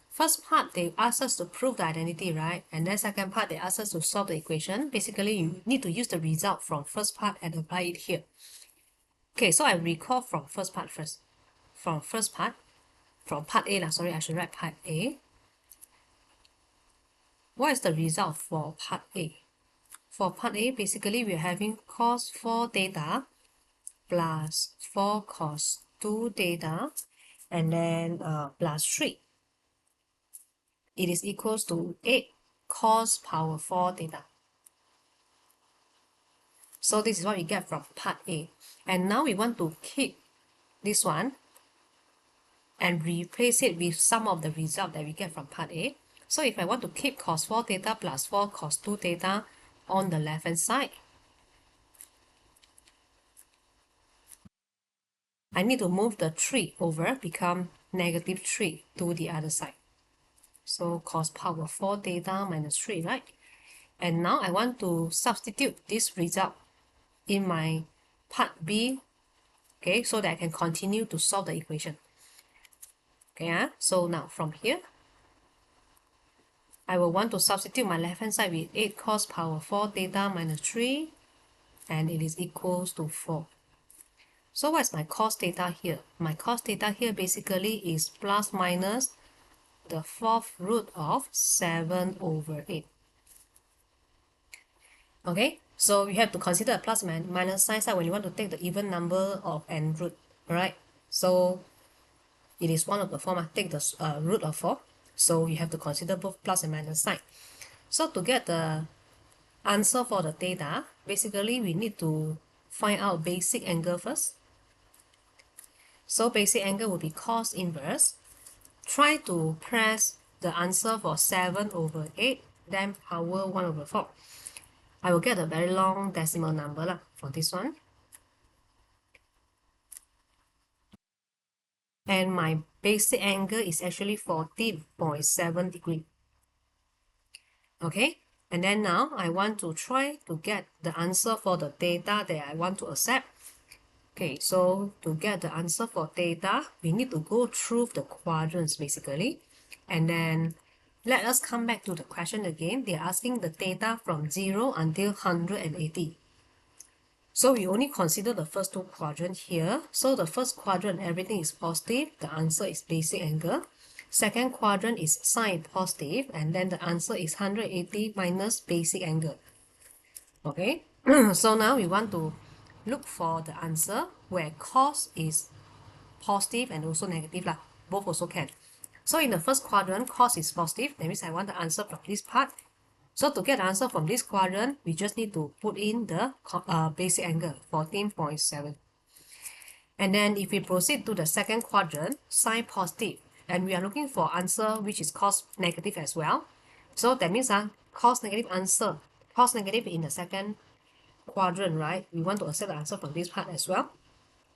First part, they ask us to prove the identity, right? And then second part, they ask us to solve the equation. Basically, you need to use the result from first part and apply it here. Okay, so I recall from first part first. From first part, from part A, sorry, I should write part A. What is the result for part A? For part A, basically, we're having cos 4 theta plus 4 cos 2 theta and then plus 3. It is equals to 8 cos power 4 theta. So this is what we get from part A. And now we want to keep this one and replace it with some of the result that we get from part A. So if I want to keep cos 4 theta plus 4 cos 2 theta on the left hand side, I need to move the 3 over, become negative 3 to the other side. So cos power 4 theta minus 3, right? And now I want to substitute this result in my part B, okay, so that I can continue to solve the equation. Okay, so now from here, I will want to substitute my left hand side with 8 cos power 4 theta minus 3, and it is equals to 4. So what's my cos theta here? My cos theta here basically is plus minus the fourth root of 7 over 8. Okay, so you have to consider a plus and minus sign when you want to take the even number of n root, right? So it is one of the form. Take the root of 4. So you have to consider both plus and minus sign. So to get the answer for the theta, basically we need to find out basic angle first. So basic angle will be cos inverse. Try to press the answer for 7 over 8, then power 1 over 4. I will get a very long decimal number for this one. And my basic angle is actually 14.7 degree. Okay, and then now I want to try to get the answer for the theta that I want to accept. Okay, so to get the answer for theta, we need to go through the quadrants basically. And then let us come back to the question again. They're asking the theta from 0 until 180. So we only consider the first two quadrants here. So the first quadrant, everything is positive. The answer is basic angle. Second quadrant is sine positive, and then the answer is 180 minus basic angle. Okay, so now we want to look for the answer where cos is positive and also negative lah. Both also can. So in the first quadrant, cos is positive. That means I want the answer from this part. So to get the answer from this quadrant, we just need to put in the basic angle, 14.7. And then if we proceed to the second quadrant, sine positive, and we are looking for answer which is cos negative as well. So that means cos negative answer, cos negative in the second quadrant, right? We want to accept the answer from this part as well.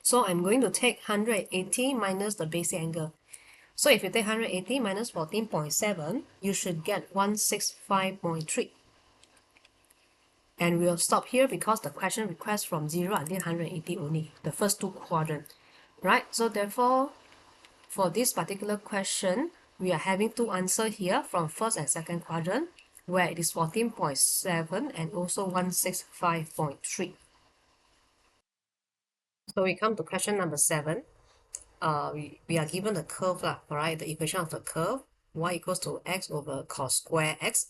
So I'm going to take 180 minus the basic angle. So if you take 180 minus 14.7, you should get 165.3. And we'll stop here because the question requests from 0 until 180 only, the first two quadrants, right? So therefore, for this particular question, we are having two answers here from first and second quadrant, where it is 14.7 and also 165.3. So we come to question number 7. We are given a curve, right? The equation of the curve, y equals to x over cos square x.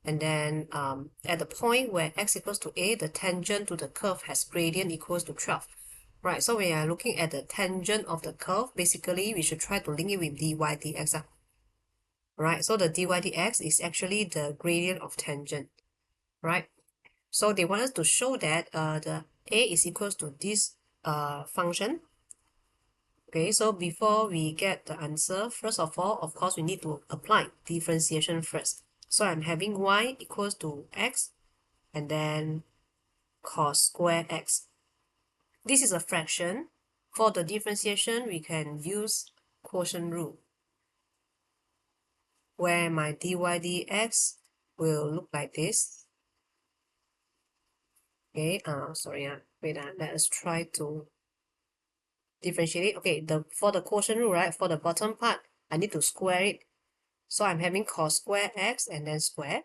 And then at the point where x equals to a, the tangent to the curve has gradient equals to 12. Right, so we are looking at the tangent of the curve. Basically, we should try to link it with dy dx. Right, so the dy dx is actually the gradient of tangent. Right, so they want us to show that the a is equals to this function. Okay, so before we get the answer, first of all, of course, we need to apply differentiation first. So I'm having y equals to x and then cos square x. This is a fraction. For the differentiation, we can use quotient rule, where my dy dx will look like this. Okay, sorry, wait, let us try to differentiate it. Okay, for the quotient rule, right, for the bottom part, I need to square it. So I'm having cos square x and then square.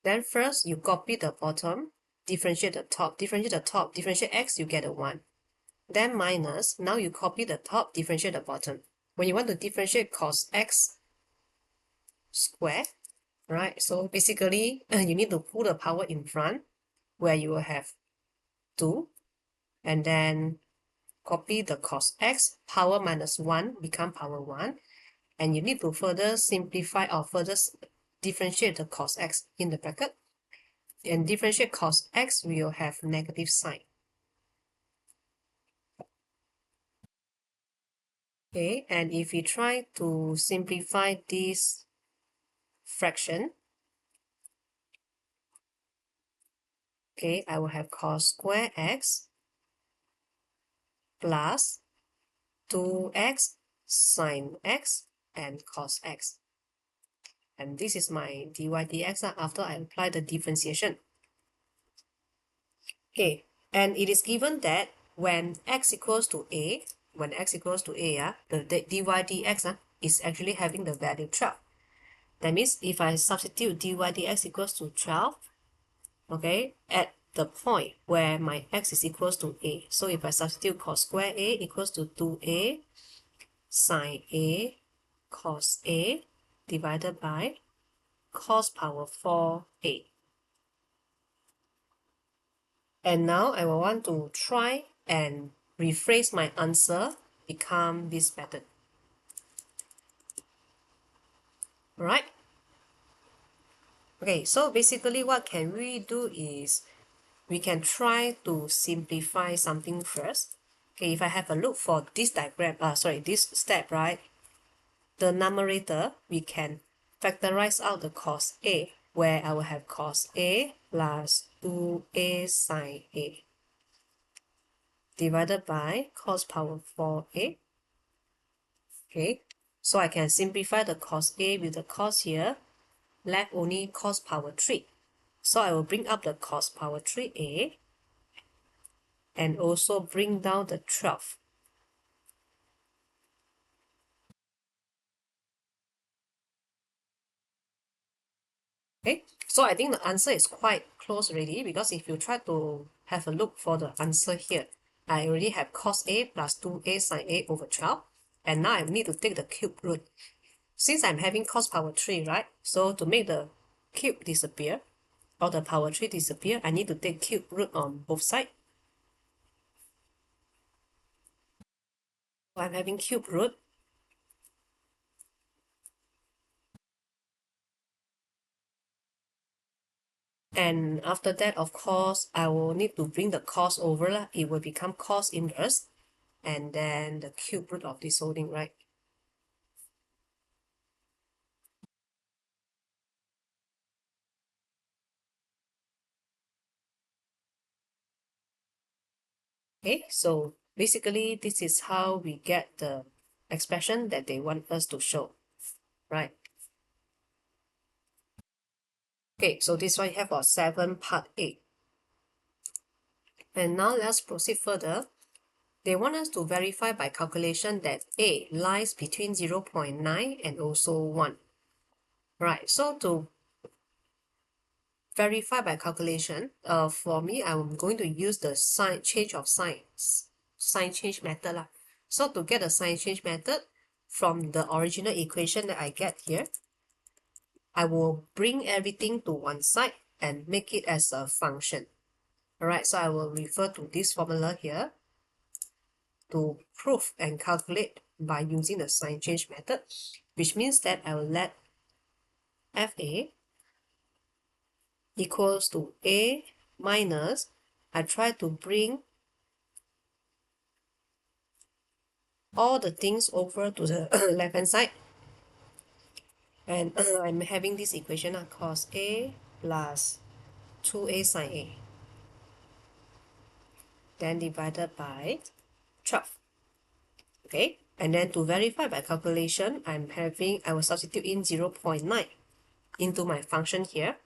Then first, you copy the bottom, differentiate the top, differentiate x, you get a 1. Then minus, now you copy the top, differentiate the bottom. When you want to differentiate cos x square, right? So basically, you need to put the power in front, where you will have 2, and then copy the cos x, power minus 1 become power 1, and you need to further simplify or further differentiate the cos x in the bracket, and differentiate cos x will have negative sign. Okay, and if we try to simplify this fraction, okay, I will have cos square x plus 2x sine x and cos x. And this is my dy dx after I apply the differentiation. Okay, and it is given that when x equals to a, the dy dx is actually having the value 12. That means if I substitute dy dx equals to 12, okay, at the point where my x is equals to a. So if I substitute cos square a equals to 2a sine a cos a divided by cos power 4a. And now I will want to try and rephrase my answer, become this method. Alright? Okay, so basically what can we do is we can try to simplify something first. Okay, if I have a look for this diagram, this step, right? The numerator, we can factorize out the cos a, where I will have cos a plus 2a sine a divided by cos power 4a. Okay, so I can simplify the cos a with the cos here, left only cos power 3. So I will bring up the cos power 3a and also bring down the 12. Okay, so I think the answer is quite close already, because if you try to have a look for the answer here, I already have cos a plus 2a sine a over 12, and now I need to take the cube root. Since I'm having cos power 3, right? So to make the cube disappear, or the power 3 disappear, I need to take cube root on both sides. So I'm having cube root. And after that, of course, I will need to bring the cos over. It will become cos inverse, and then the cube root of this whole thing, right? Okay, so basically this is how we get the expression that they want us to show, right? Okay, so this one you have our 7 part 8. And now let's proceed further. They want us to verify by calculation that A lies between 0.9 and also 1. Right, so to verify by calculation, for me, I'm going to use the sign change method lah. So to get the sign change method from the original equation that I get here, I will bring everything to one side and make it as a function. Alright, so I will refer to this formula here to prove and calculate by using the sign change method, which means that I will let FA equals to A minus, I try to bring all the things over to the left hand side, and I'm having this equation cos A plus 2A sine A, then divided by 12. Okay, and then to verify by calculation, I will substitute in 0.9 into my function here.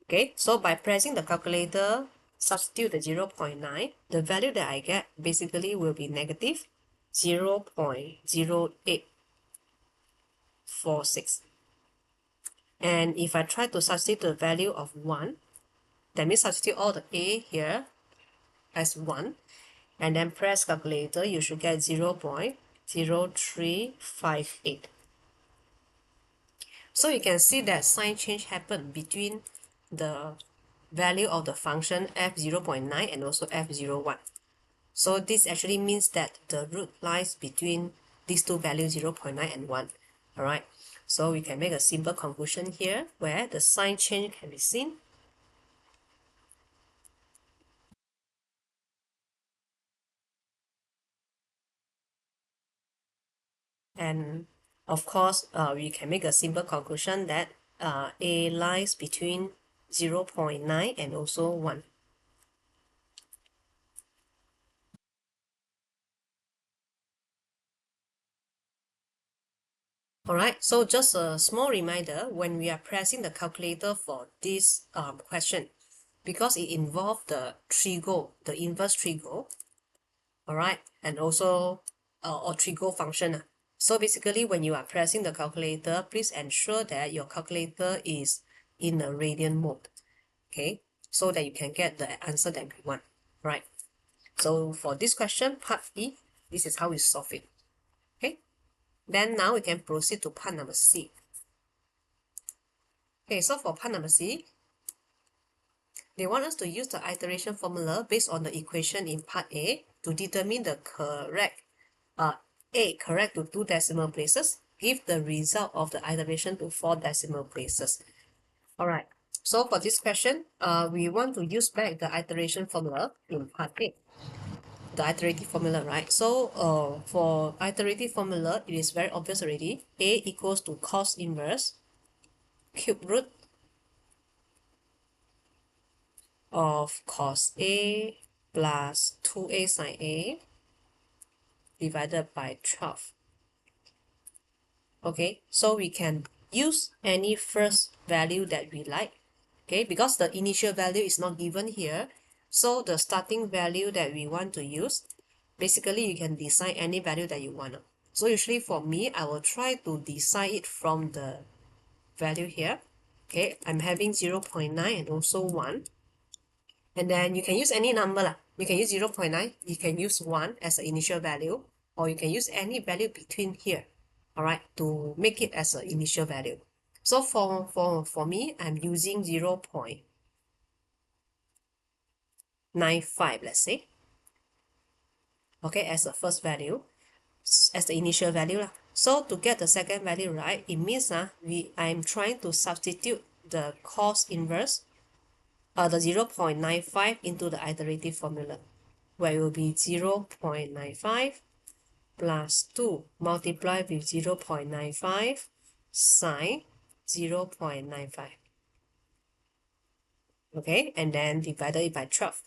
Okay, so by pressing the calculator, substitute the 0.9, the value that I get basically will be negative 0.0846. And if I try to substitute the value of 1, that means substitute all the A here as 1, and then press calculator, you should get 0.0358. So you can see that sign change happened between the value of the function f0.9 and also f01. So this actually means that the root lies between these two values 0.9 and 1. Alright, so we can make a simple conclusion here where the sign change can be seen. And of course, we can make a simple conclusion that A lies between 0.9 and also 1. Alright, so just a small reminder when we are pressing the calculator for this question, because it involves the trigo, the inverse trigo, alright, and also or trigo function. So basically when you are pressing the calculator, please ensure that your calculator is in a radian mode, okay, so that you can get the answer that we want, right? So for this question, part E, this is how we solve it, okay? Then now we can proceed to part number C. Okay, so for part number C, they want us to use the iteration formula based on the equation in part A to determine the correct A correct to 2 decimal places, give the result of the iteration to 4 decimal places. Alright, so for this question, we want to use back the iteration formula in part A. The iterative formula, right? So for iterative formula, it is very obvious already. A equals to cos inverse cube root of cos A plus 2A sine A divided by 12. Okay, so we can use any first value that we like, okay, because the initial value is not given here. So the starting value that we want to use, basically you can decide any value that you want. So usually for me, I will try to decide it from the value here. Okay, I'm having 0.9 and also 1. And then you can use any number lah. You can use 0.9, you can use 1 as the initial value, or you can use any value between here, alright, to make it as an initial value. So for me, I'm using 0.95, let's say, okay, as the first value, as the initial value lah. So to get the second value right, it means I'm trying to substitute the cos inverse, the 0.95 into the iterative formula, where it will be 0.95 plus 2 multiplied with 0.95 sine 0.95. Okay, and then divided it by 12.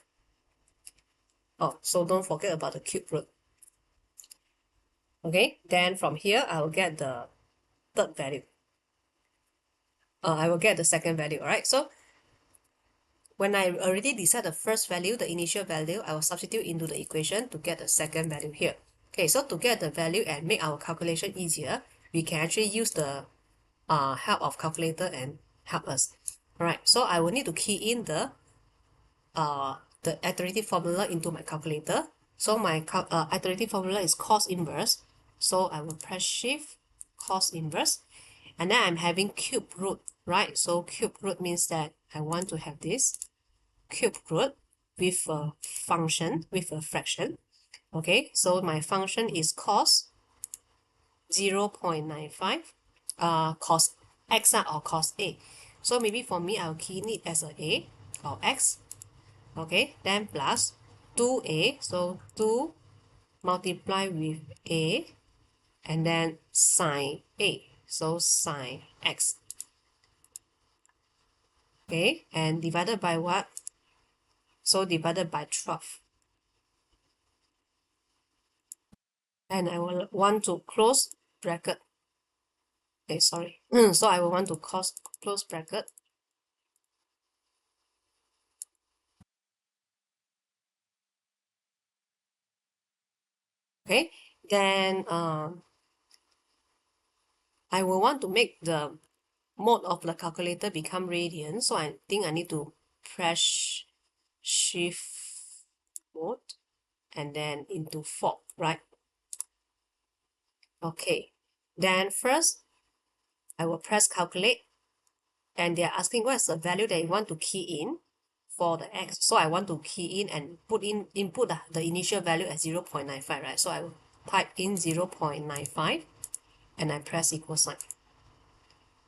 Oh, so don't forget about the cube root. Okay, then from here, I will get the third value. I will get the second value, alright? So when I already decide the first value, the initial value, I will substitute into the equation to get the second value here. Okay, so to get the value and make our calculation easier, we can actually use the help of calculator and help us. Alright, so I will need to key in the iterative formula into my calculator. So my iterative formula is cos inverse. So I will press shift cos inverse. And then I'm having cube root, right? So cube root means that I want to have this cube root with a function, with a fraction. Okay, so my function is cos 0.95, cos x or cos a. So maybe for me, I'll key in it as a or x. Okay, then plus 2a, so 2 multiply with a, and then sine a, so sine x. Okay, and divided by what? So divided by 12. And I will want to close bracket. Okay, sorry. So I will want to close bracket. Okay, then I will want to make the mode of the calculator become radian. So I think I need to press shift mode and then into 4, right? Okay, then first I will press calculate, and they're asking what is the value that you want to key in for the x. So I want to key in and input the initial value at 0.95, right? So I will type in 0.95 and I press equal sign.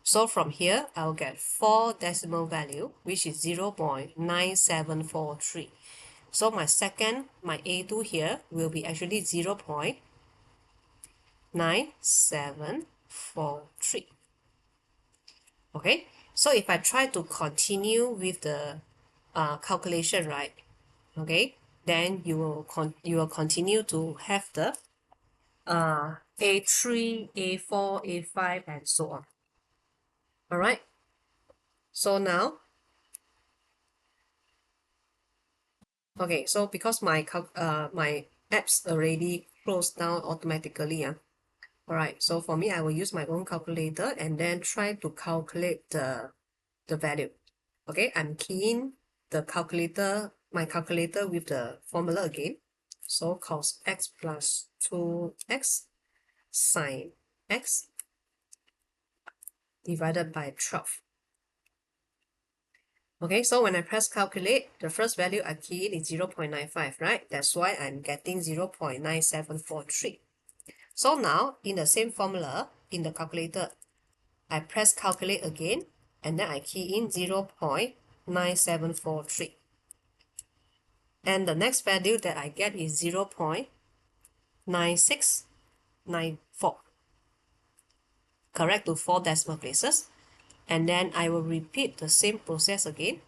So from here, I'll get 4 decimal value, which is 0.9743. So my A2 here will be actually 0.9743. Okay, so if I try to continue with the calculation, right? Okay, then you will continue to have the A3, A4, A5, and so on. All right. So now, okay. So because my apps already closed down automatically, all right. So for me, I will use my own calculator and then try to calculate the value. Okay, I'm keying my calculator with the formula again. So cos x plus 2x sine x divided by 12. Okay, so when I press calculate, the first value I key in is 0.95, right? That's why I'm getting 0.9743. So now, in the same formula, in the calculator, I press calculate again, and then I key in 0.9743. And the next value that I get is 0.9694. Correct to 4 decimal places. And then I will repeat the same process again.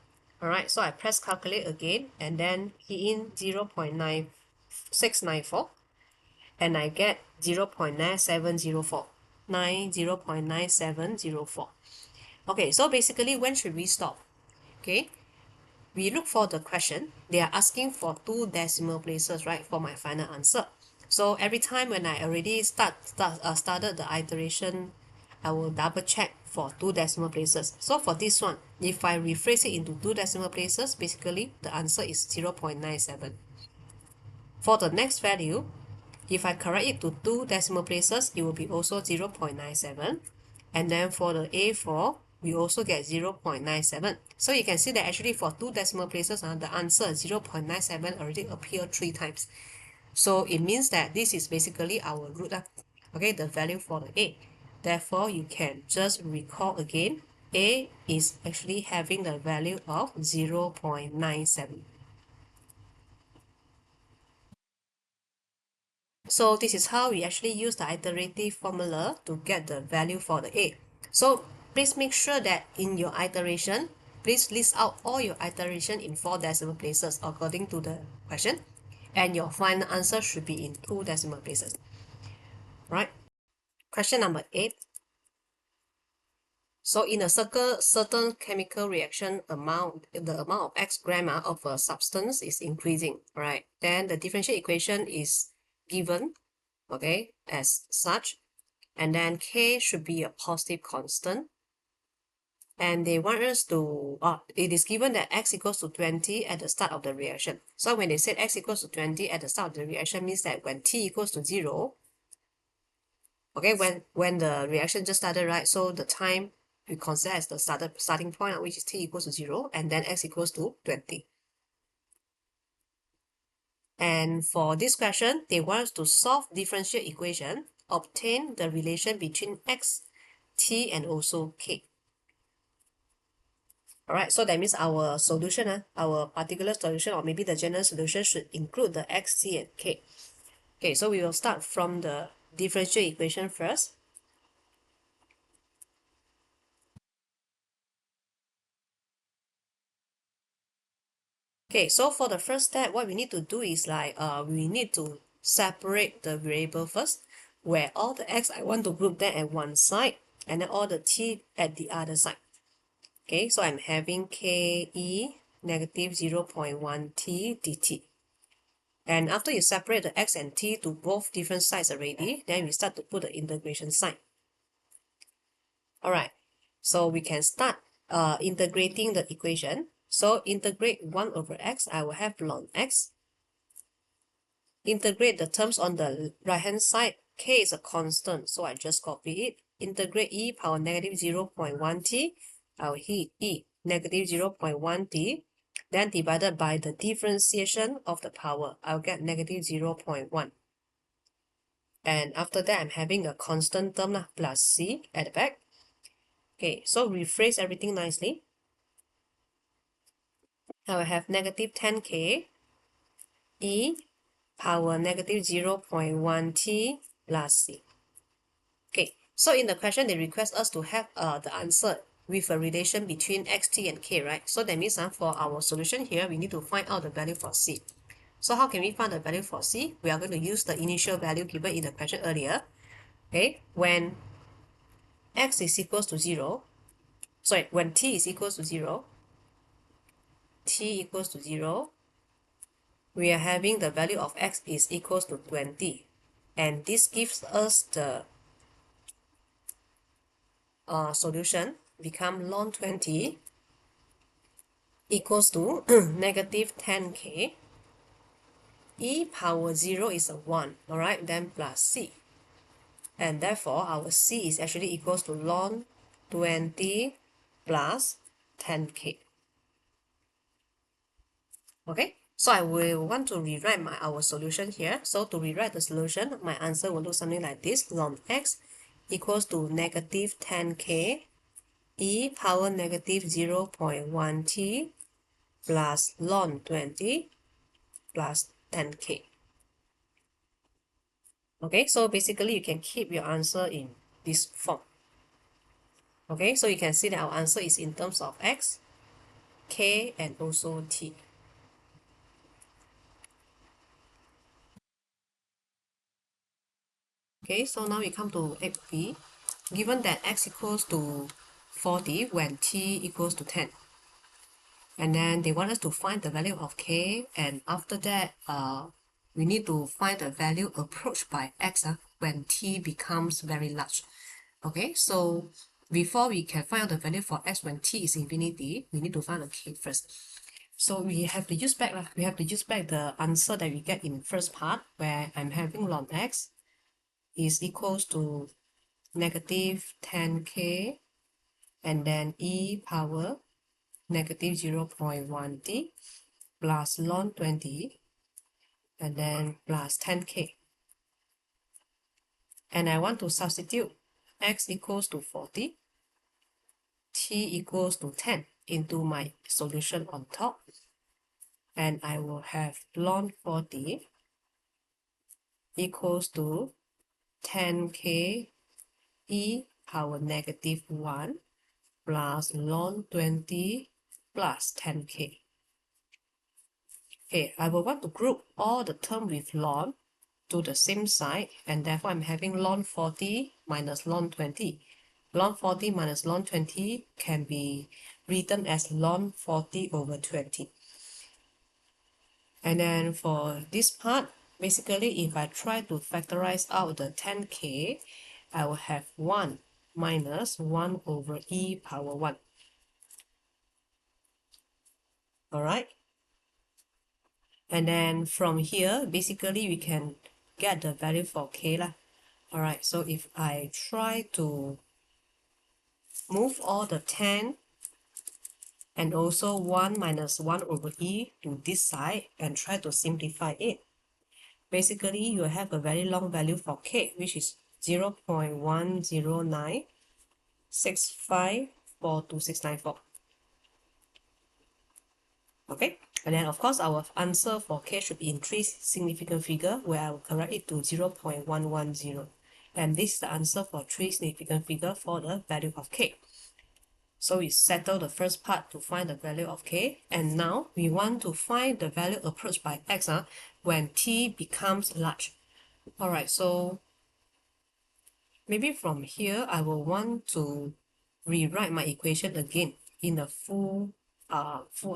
Alright, so I press calculate again and then key in 0.9694 and I get 0.9704. 0.9704. Okay, so basically when should we stop? Okay, we look for the question. They are asking for 2 decimal places, right, for my final answer. So every time when I already started the iteration, I will double check for 2 decimal places. So for this one, if I rephrase it into 2 decimal places, basically the answer is 0.97. For the next value, if I correct it to 2 decimal places, it will be also 0.97. And then for the A4, we also get 0.97. So you can see that actually for 2 decimal places, the answer 0.97 already appeared 3 times. So it means that this is basically our root, okay, the value for the A. Therefore, you can just recall again, A is actually having the value of 0.97. So this is how we actually use the iterative formula to get the value for the A. So please make sure that in your iteration, please list out all your iteration in 4 decimal places according to the question. And your final answer should be in 2 decimal places. Right? Question number 8. So in a certain chemical reaction amount, the amount of X gram of a substance is increasing, right? Then the differential equation is given, okay, as such. And then K should be a positive constant. And they want us to, it is given that X equals to 20 at the start of the reaction. So when they said X equals to 20 at the start of the reaction means that when T equals to 0, Okay, when the reaction just started, right? So the time we consider as the starting point, which is t equals to 0, and then x equals to 20. And for this question, they want us to solve differential equation, obtain the relation between x, t, and also k. Alright, so that means our solution, our particular solution, or maybe the general solution, should include the x, t, and k. Okay, so we will start from the differential equation first. Okay, so for the first step, what we need to do is we need to separate the variable first, where all the x I want to group them at one side, and then all the t at the other side. Okay, so I'm having KE negative 0.1 t dt. And after you separate the x and t to both different sides already, then we start to put the integration sign. Alright, so we can start integrating the equation. So integrate 1 over x, I will have ln x. Integrate the terms on the right hand side. K is a constant, so I just copy it. Integrate e power negative 0.1 t, I will hit e negative 0.1 t, then divided by the differentiation of the power, I'll get negative 0.1. And after that, I'm having a constant term plus c at the back. Okay, so rephrase everything nicely. I will have negative 10k e power negative 0.1 t plus c. Okay, so in the question, they request us to have the answer with a relation between x, t, and k, right? So that means for our solution here, we need to find out the value for c. So how can we find the value for c? We are going to use the initial value given in the question earlier. Okay, when x is equals to 0, sorry, when t is equals to 0, t equals to 0, we are having the value of x is equals to 20. And this gives us the solution, become ln 20 equals to negative 10k. E power 0 is a 1, alright, then plus c. And therefore, our c is actually equals to ln 20 plus 10k. Okay, so I will want to rewrite our solution here. So to rewrite the solution, my answer will look something like this. Ln x equals to negative 10k e power negative 0.1 t plus ln 20 plus 10k. Okay, so basically you can keep your answer in this form. Okay, so you can see that our answer is in terms of x, k, and also t. Okay, so now we come to 8b. Given that x equals to 40 when t equals to 10. And then they want us to find the value of k, and after that, we need to find the value approached by x when t becomes very large. Okay, so before we can find out the value for x when t is infinity, we need to find the k first. So we have to use back the answer that we get in first part, where I'm having ln x is equals to negative 10k and then e power negative 0.1 t plus ln 20 and then plus 10k. And I want to substitute x equals to 40, t equals to 10 into my solution on top. And I will have ln 40 equals to 10k e power negative 1 plus ln 20 plus 10k. Okay, I will want to group all the term with ln to the same side, and therefore I'm having ln 40 minus ln 20. Ln 40 minus ln 20 can be written as ln 40 over 20. And then for this part, basically if I try to factorize out the 10k, I will have 1 minus 1 over e power 1. Alright? And then from here, basically we can get the value for k lah. Alright, so if I try to move all the 10 and also 1 minus 1 over e to this side and try to simplify it, basically you have a very long value for k, which is 0.109654264. Okay, and then of course our answer for k should be in three significant figure, where I will correct it to 0.110, and this is the answer for three significant figure for the value of k. So we settle the first part to find the value of k, and now we want to find the value approached by x when t becomes large. Alright, so maybe from here I will want to rewrite my equation again in the full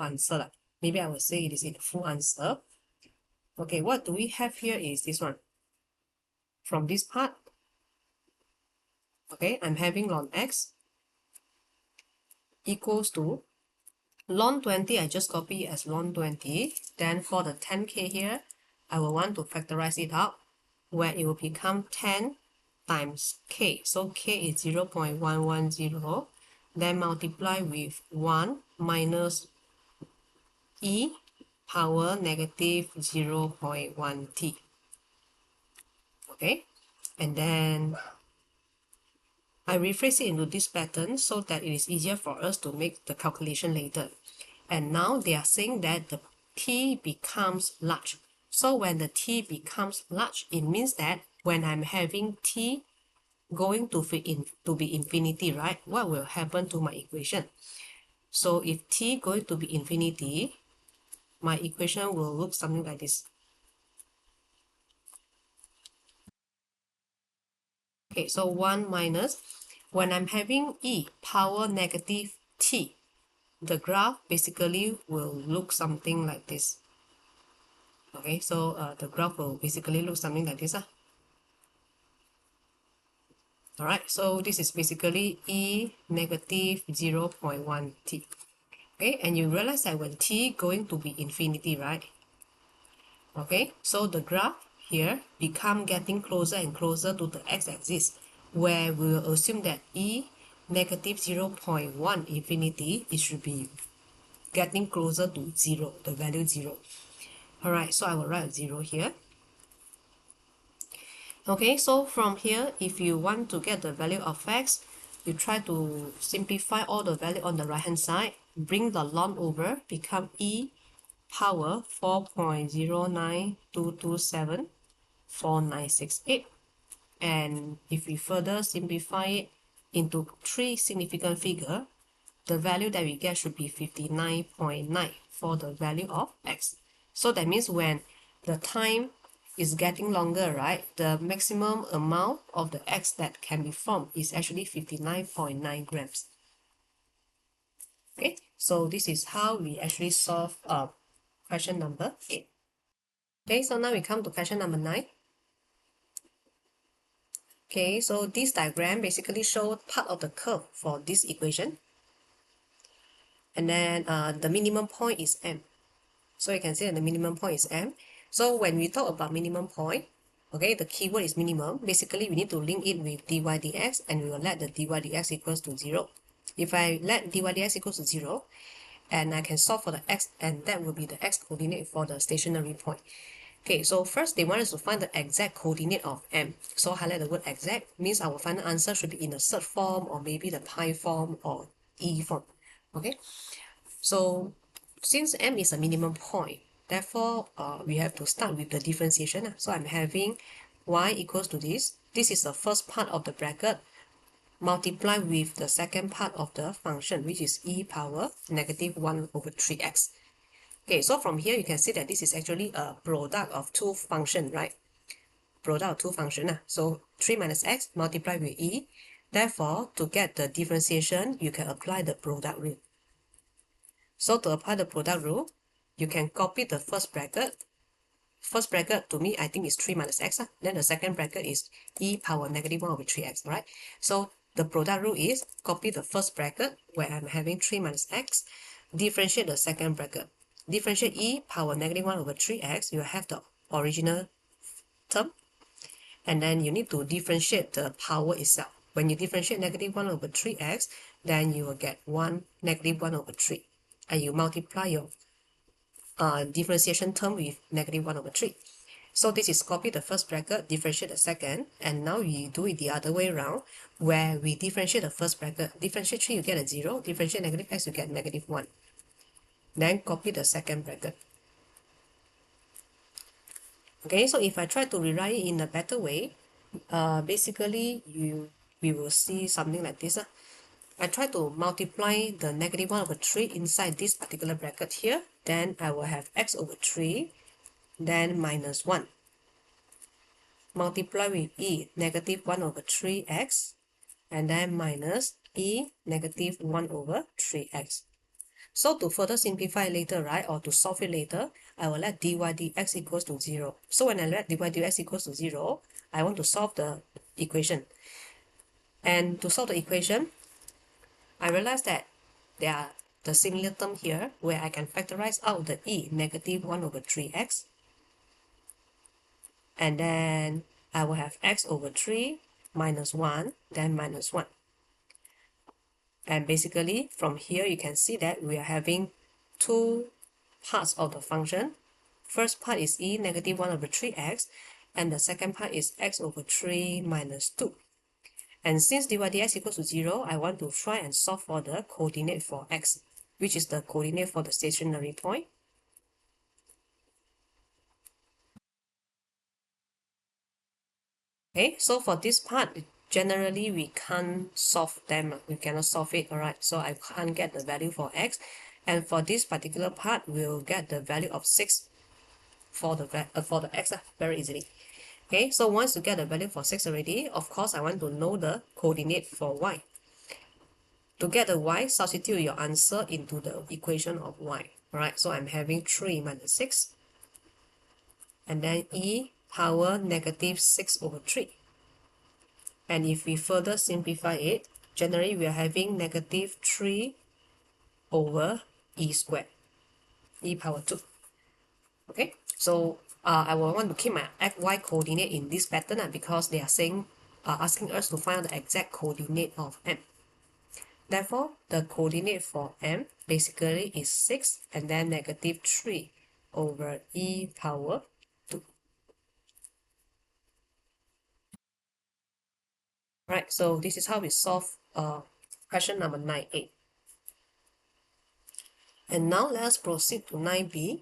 answer. Maybe I will say it is in the full answer. Okay, what do we have here is this one. From this part, okay, I'm having ln x equals to ln 20, I just copy as ln 20. Then for the 10k here, I will want to factorize it out, where it will become 10 times k. So k is 0.110. Then multiply with 1 minus e power negative 0.1 t. Okay, and then I rephrase it into this pattern so that it is easier for us to make the calculation later. And now they are saying that the t becomes large. So when the t becomes large, it means that when I'm having t going to be infinity, right? What will happen to my equation? So if t going to be infinity, my equation will look something like this. Okay, so 1 minus, when I'm having e power negative t, the graph basically will look something like this. Okay, so the graph will basically look something like this. Alright, so this is basically e negative 0.1 t. Okay, and you realize that when t going to be infinity, right? Okay, so the graph here become getting closer and closer to the x-axis, where we will assume that e negative 0.1 infinity, it should be getting closer to 0, the value 0. Alright, so I will write 0 here. Okay, so from here, if you want to get the value of x, you try to simplify all the value on the right hand side, bring the ln over, become e power 4.092274968. And if we further simplify it into three significant figure, the value that we get should be 59.9 for the value of x. So that means when the time is getting longer, right, the maximum amount of the x that can be formed is actually 59.9 grams. Okay, so this is how we actually solve question number 8. Okay, so now we come to question number 9. Okay, so this diagram basically shows part of the curve for this equation. And then the minimum point is m. So you can see that the minimum point is m. So when we talk about minimum point, okay, the keyword is minimum. Basically, we need to link it with dy dx, and we will let the dy dx equals to 0. If I let dy dx equals to 0, and I can solve for the x, and that will be the x coordinate for the stationary point. Okay, so first they want us to find the exact coordinate of m. So highlight the word exact, means our final answer should be in the surd form, or maybe the pi form, or e form. Okay, so since m is a minimum point, therefore we have to start with the differentiation. So I'm having y equals to this. This is the first part of the bracket, multiply with the second part of the function, which is e power negative 1 over 3x. Okay, so from here you can see that this is actually a product of two functions, right? Product of two functions. So 3 minus x multiplied with e. Therefore, to get the differentiation, you can apply the product rule. So to apply the product rule, you can copy the first bracket. First bracket to me, I think is 3 minus x. Then the second bracket is e power negative 1 over 3x, right? So the product rule is copy the first bracket where I'm having 3 minus x, differentiate the second bracket. Differentiate e power negative 1 over 3x, you have the original term. and then you need to differentiate the power itself. When you differentiate negative 1 over 3x, then you will get 1 negative 1 over 3. And you multiply your differentiation term with negative 1 over 3. So this is copy the first bracket, differentiate the second, and now we do it the other way around, where we differentiate the first bracket, differentiate 3 you get a 0, differentiate negative x you get negative 1. Then copy the second bracket. Okay, so if I try to rewrite it in a better way, basically we will see something like this. I try to multiply the negative 1 over 3 inside this particular bracket here, then I will have x over 3, then minus 1. Multiply with e negative 1 over 3x, and then minus e negative 1 over 3x. So to further simplify later, right, or to solve it later, I will let dy dx equals to 0. So when I let dy dx equals to 0, I want to solve the equation. And to solve the equation, I realize that there are the similar term here where I can factorize out the e negative 1 over 3x. And then I will have x over 3 minus 1, then minus 1. And basically, from here, you can see that we are having two parts of the function. First part is e negative 1 over 3x, and the second part is x over 3 minus 2. And since dy dx equals to 0, I want to try and solve for the coordinate for x, which is the coordinate for the stationary point. Okay, so for this part, generally we can't solve them. We cannot solve it, alright? So I can't get the value for x. And for this particular part, we'll get the value of 6 for the x very easily. Okay, so once you get the value for 6 already, of course, I want to know the coordinate for y. To get the y, substitute your answer into the equation of y. Alright, so I'm having 3 minus 6. And then e power negative 6 over 3. And if we further simplify it, generally we are having negative 3 over e squared, e power 2. Okay, so I will want to keep my y coordinate in this pattern because they are saying, asking us to find out the exact coordinate of m. Therefore, the coordinate for m basically is 6 and then negative 3 over e power 2. Right, so this is how we solve question number 9a. And now let's proceed to 9b.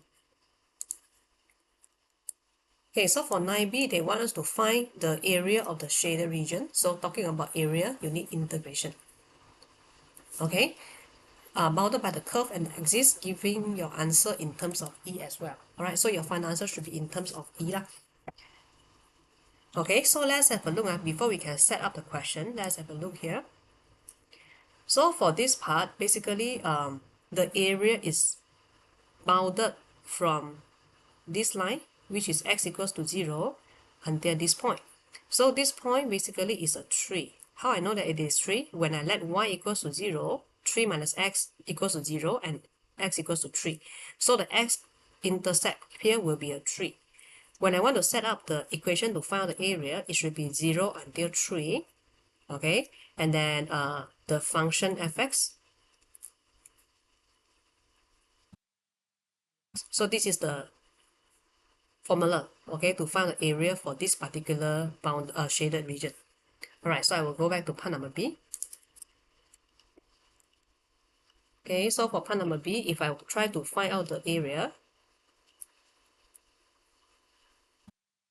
Okay, so for 9b, they want us to find the area of the shaded region. So talking about area, you need integration. Okay, bounded by the curve and the axis, giving your answer in terms of E as well. Alright, so your final answer should be in terms of E lah. Okay, so let's have a look. Before we can set up the question, let's have a look here. So for this part, basically, the area is bounded from this line, which is x equals to 0, until this point. So this point basically is a 3. How I know that it is 3? When I let y equals to 0, 3 minus x equals to 0, and x equals to 3. So the x-intercept here will be a 3. When I want to set up the equation to find out the area, it should be 0 until 3. Okay, and then the function fx. So this is the formula, okay, to find the area for this particular shaded region. Alright, so I will go back to part number B. Okay, so for part number B, if I try to find out the area,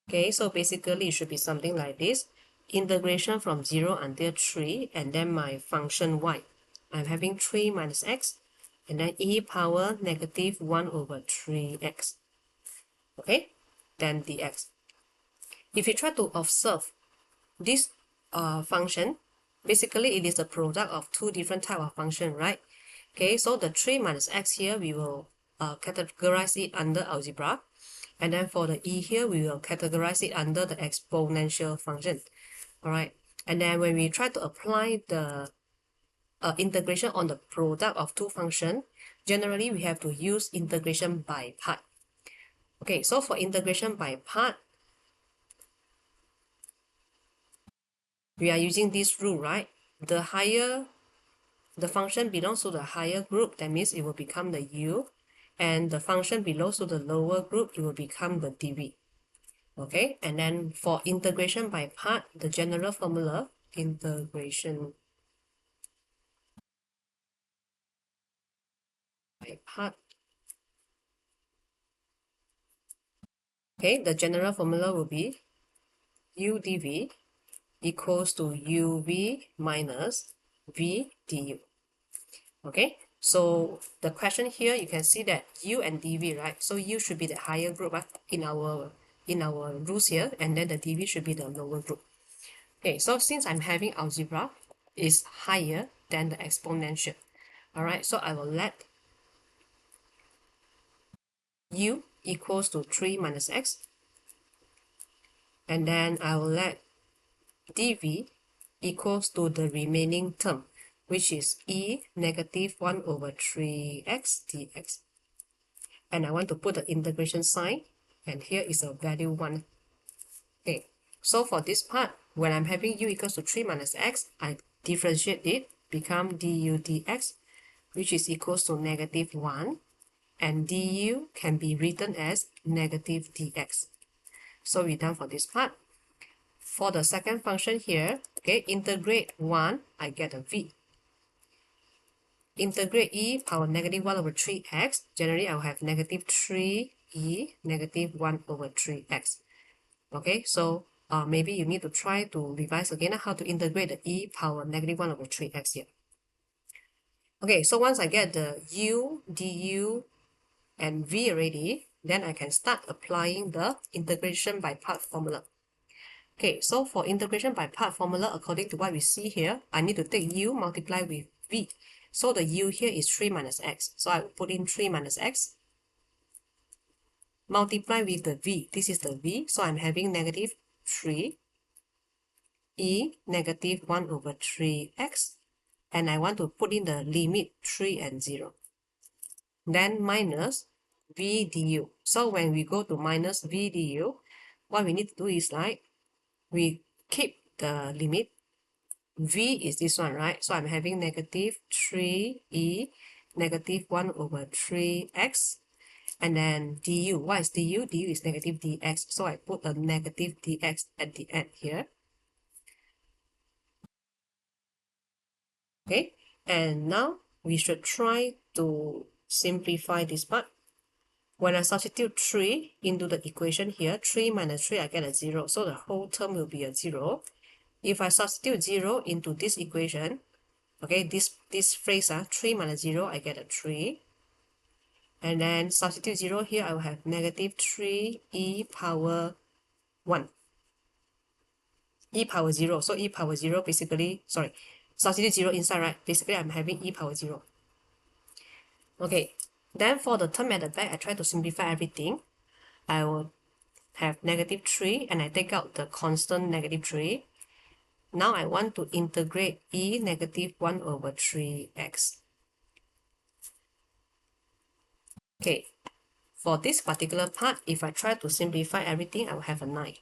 okay, so basically it should be something like this. Integration from 0 until 3, and then my function y. I'm having 3 minus x, and then e power negative 1 over 3x. Okay, then dx. If you try to observe this function, basically it is a product of two different type of function, right? Okay, so the 3 minus x here, we will categorize it under algebra. And then for the e here, we will categorize it under the exponential function. Alright, and then when we try to apply the integration on the product of two functions, generally we have to use integration by part. Okay, so for integration by part, we are using this rule, right? The higher the function belongs to the higher group, that means it will become the u, and the function belongs to the lower group, it will become the dv. Okay, and then for integration by part, the general formula, integration by part, okay, the general formula will be u dv equals to uv minus v du. Okay, so the question here, you can see that u and dv, right? So u should be the higher group in our rules here, and then the dv should be the lower group. Okay, so since I'm having algebra is higher than the exponential, all right, so I will let u equals to 3 minus x, and then I will let dv equals to the remaining term, which is e negative 1 over 3x dx. And I want to put the integration sign, and here is a value 1. Okay, so for this part, when I'm having u equals to 3 minus x, I differentiate it, become du dx, which is equals to negative 1, and du can be written as negative dx. So we're done for this part. For the second function here, okay, integrate 1, I get a v. Integrate e power negative 1 over 3x, generally I'll have negative 3e negative 1 over 3x. Okay, so maybe you need to try to revise again how to integrate the e power negative 1 over 3x here. Okay, so once I get the u, du, and v already, then I can start applying the integration by part formula. Okay, so for integration by part formula, according to what we see here, I need to take u multiply with v. So the u here is 3 minus x. So I will put in 3 minus x. Multiply with the v. This is the v. So I'm having negative 3 e negative 1 over 3x. And I want to put in the limit 3 and 0. Then minus v du. So when we go to minus v du, what we need to do is like, we keep the limit. V is this one, right? So I'm having negative 3e negative 1 over 3x. And then du, what is du? Du is negative dx. So I put a negative dx at the end here. Okay, and now we should try to simplify this part. When I substitute 3 into the equation here, 3 minus 3, I get a 0. So the whole term will be a 0. If I substitute 0 into this equation, okay, this phrase, 3 minus 0, I get a 3. And then substitute 0 here, I will have negative 3 e power 1. E power 0. So e power 0 basically, sorry, substitute 0 inside, right? Basically, I'm having e power 0. Okay, then for the term at the back, I try to simplify everything. I will have negative 3, and I take out the constant negative 3. Now I want to integrate e negative 1 over 3x. Okay, for this particular part, if I try to simplify everything, I will have a 9.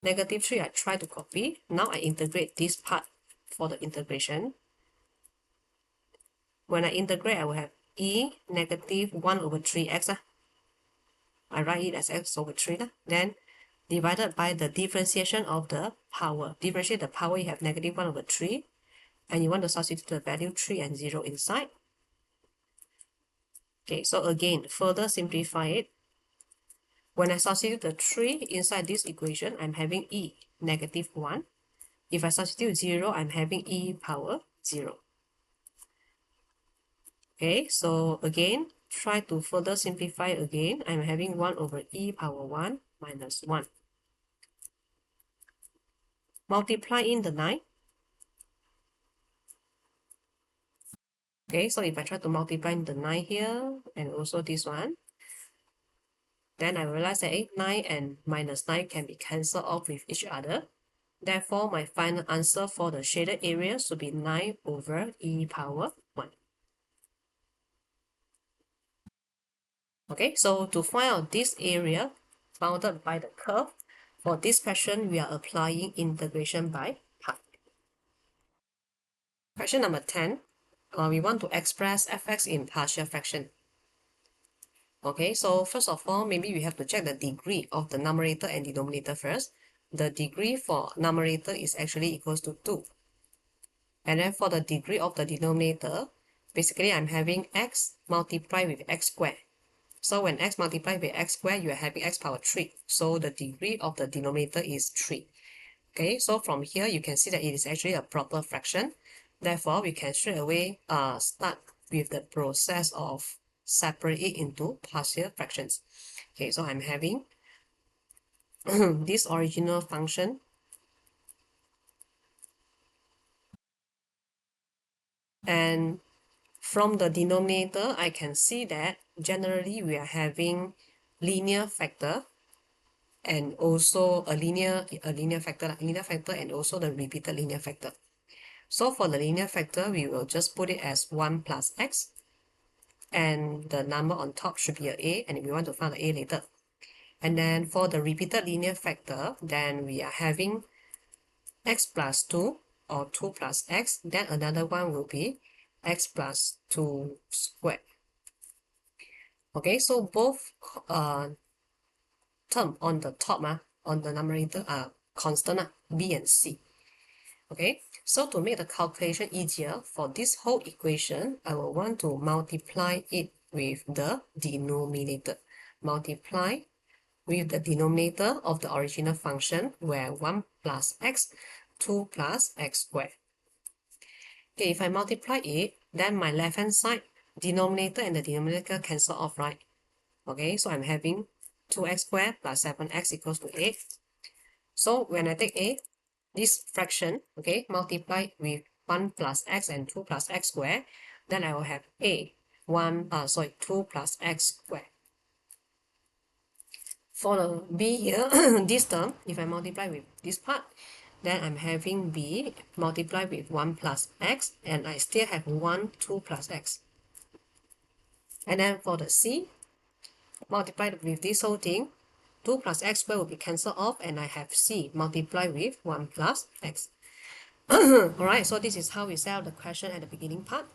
Negative 3, I try to copy. Now I integrate this part for the integration. When I integrate, I will have e negative 1 over 3x. I write it as x over 3. Then divided by the differentiation of the power. Differentiate the power, you have negative 1 over 3. And you want to substitute the value 3 and 0 inside. Okay, so again, further simplify it. When I substitute the 3 inside this equation, I'm having e negative 1. If I substitute 0, I'm having e power 0. Okay, so again, try to further simplify again. I'm having 1 over e power 1 minus 1. Multiply in the 9. Okay, so if I try to multiply in the 9 here, and also this one, then I realize that 9 and minus 9 can be cancelled off with each other. Therefore, my final answer for the shaded area should be 9 over e power 1. Okay, so to find out this area bounded by the curve, For this question, we are applying integration by part. Question number 10, we want to express fx in partial fraction. Okay, so first of all, maybe we have to check the degree of the numerator and denominator first. The degree for numerator is actually equals to 2. And then for the degree of the denominator, basically I'm having x multiplied with x squared. So when x multiplied with x squared, you are having x power 3. So the degree of the denominator is 3. Okay, so from here, you can see that it is actually a proper fraction. Therefore, we can straight away start with the process of separate it into partial fractions. Okay, so I'm having this original function and from the denominator, I can see that generally we are having linear factor and also a linear factor and also the repeated linear factor. So for the linear factor, we will just put it as 1 plus x and the number on top should be a and we want to find the a later. And then for the repeated linear factor, then we are having x plus 2 or 2 plus x, then another one will be x plus 2 squared. Okay, so both term on the top on the numerator are constant b and c. Okay, so to make the calculation easier for this whole equation, I will want to multiply it with the denominator. Multiply with the denominator of the original function where 1 plus x, 2 plus x squared. Okay, if I multiply it, then my left hand side, denominator and the denominator cancel off, right? Okay, so I'm having 2x squared plus 7x equals to 8. So when I take a, this fraction, okay, multiplied with 1 plus x and 2 plus x squared, then I will have a 2 plus x squared. For the b here, this term, if I multiply with this part, then I'm having b multiplied with 1 plus x, and I still have 1, 2 plus x. And then for the c, multiplied with this whole thing, 2 plus x squared will be cancelled off, and I have c multiplied with 1 plus x. Alright, so this is how we set out the question at the beginning part.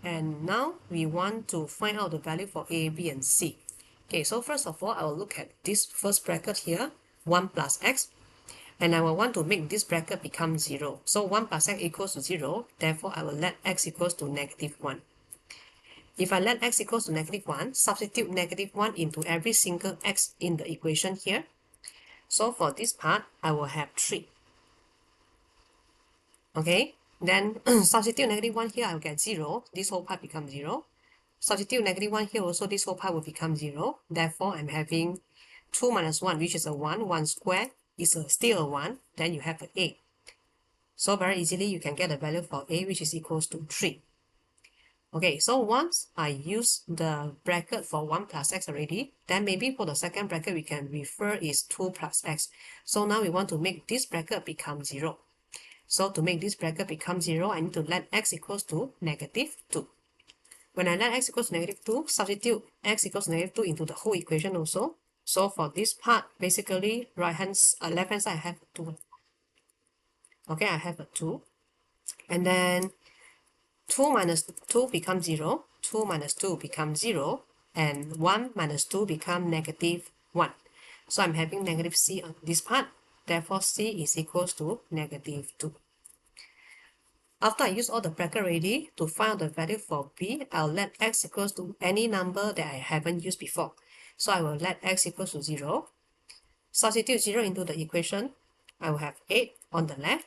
And now we want to find out the value for a, b, and c. Okay, so first of all, I will look at this first bracket here, 1 plus x, and I will want to make this bracket become 0. So 1 plus x equals to 0, therefore I will let x equals to negative 1. If I let x equals to negative 1, substitute negative 1 into every single x in the equation here. So for this part, I will have 3. Okay, then substitute negative 1 here, I will get 0. This whole part becomes 0. Substitute negative 1 here also, this whole part will become 0. Therefore, I'm having 2 minus 1, which is a 1. 1 squared is still a 1. Then you have an a. So very easily, you can get a value for a, which is equals to 3. Okay, so once I use the bracket for 1 plus x already, then maybe for the second bracket, we can refer is 2 plus x. So now we want to make this bracket become 0. So to make this bracket become 0, I need to let x equals to negative 2. When I let x equals to negative 2, substitute x equals to negative 2 into the whole equation also. So for this part, basically, left hand side I have 2. Okay, I have a 2. And then 2 minus 2 becomes 0. 2 minus 2 becomes 0. And 1 minus 2 becomes negative 1. So I'm having negative c on this part. Therefore, c is equals to negative 2. After I use all the bracket already, to find out the value for b, I'll let x equals to any number that I haven't used before. So I will let x equals to 0. Substitute 0 into the equation. I will have 8 on the left.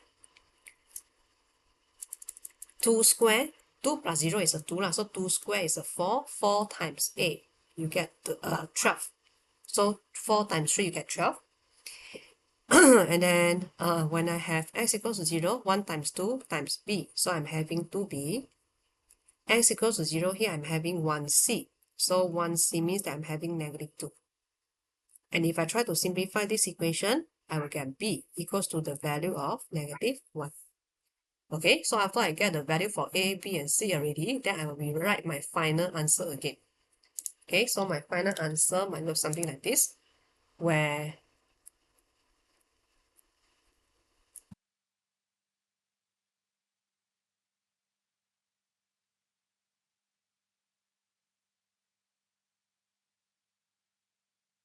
2 squared. 2 plus 0 is a 2. So 2 squared is a 4. 4 times 8, you get 12. So 4 times 3, you get 12. And then when I have x equals to 0, 1 times 2 times b. So I'm having 2b. X equals to 0 here, I'm having 1c. So 1c means that I'm having negative 2. And if I try to simplify this equation, I will get b equals to the value of negative 1. Okay, so after I get the value for a, b, and c already, then I will rewrite my final answer again. Okay, so my final answer might look something like this, where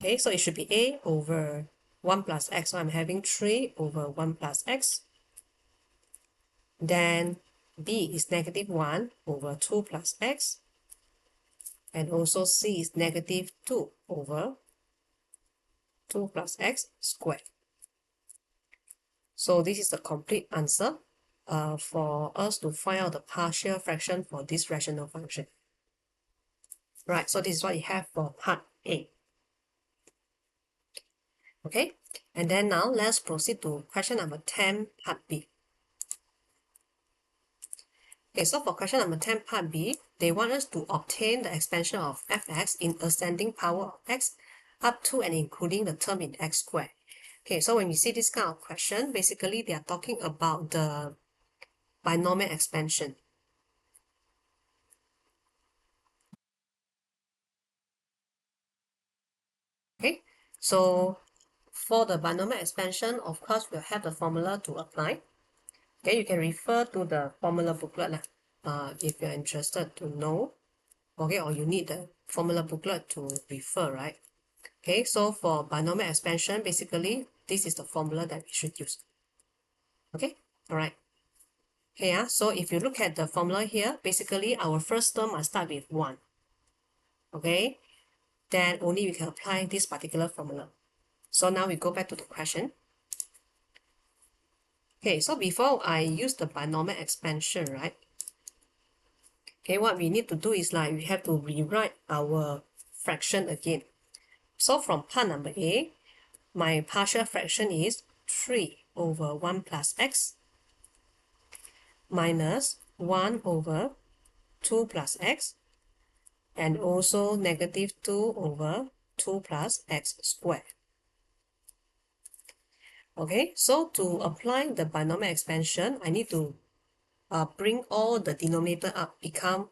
Okay, so it should be a over 1 plus x. So I'm having 3 over 1 plus x. Then b is negative 1 over 2 plus x. And also c is negative 2 over 2 plus x squared. So this is the complete answer for us to find out the partial fraction for this rational function. Right, so this is what you have for part A. Okay, and then now let's proceed to question number 10, part B. Okay, so for question number 10, part B, they want us to obtain the expansion of fx in ascending power of x up to and including the term in x squared. Okay, so when we see this kind of question, basically they are talking about the binomial expansion. Okay, so for the binomial expansion, of course, we'll have the formula to apply. Okay, you can refer to the formula booklet if you're interested to know. Okay, or you need the formula booklet to refer, right? Okay, so for binomial expansion, basically, this is the formula that we should use. Okay, all right. Okay, so if you look at the formula here, basically our first term must start with 1. Okay, then only we can apply this particular formula. So now we go back to the question. Okay, so before I use the binomial expansion, right? Okay, what we need to do is like we have to rewrite our fraction again. So from part number A, my partial fraction is 3 over 1 plus x minus 1 over 2 plus x and also negative 2 over 2 plus x squared. Okay, so to apply the binomial expansion, I need to bring all the denominator up, become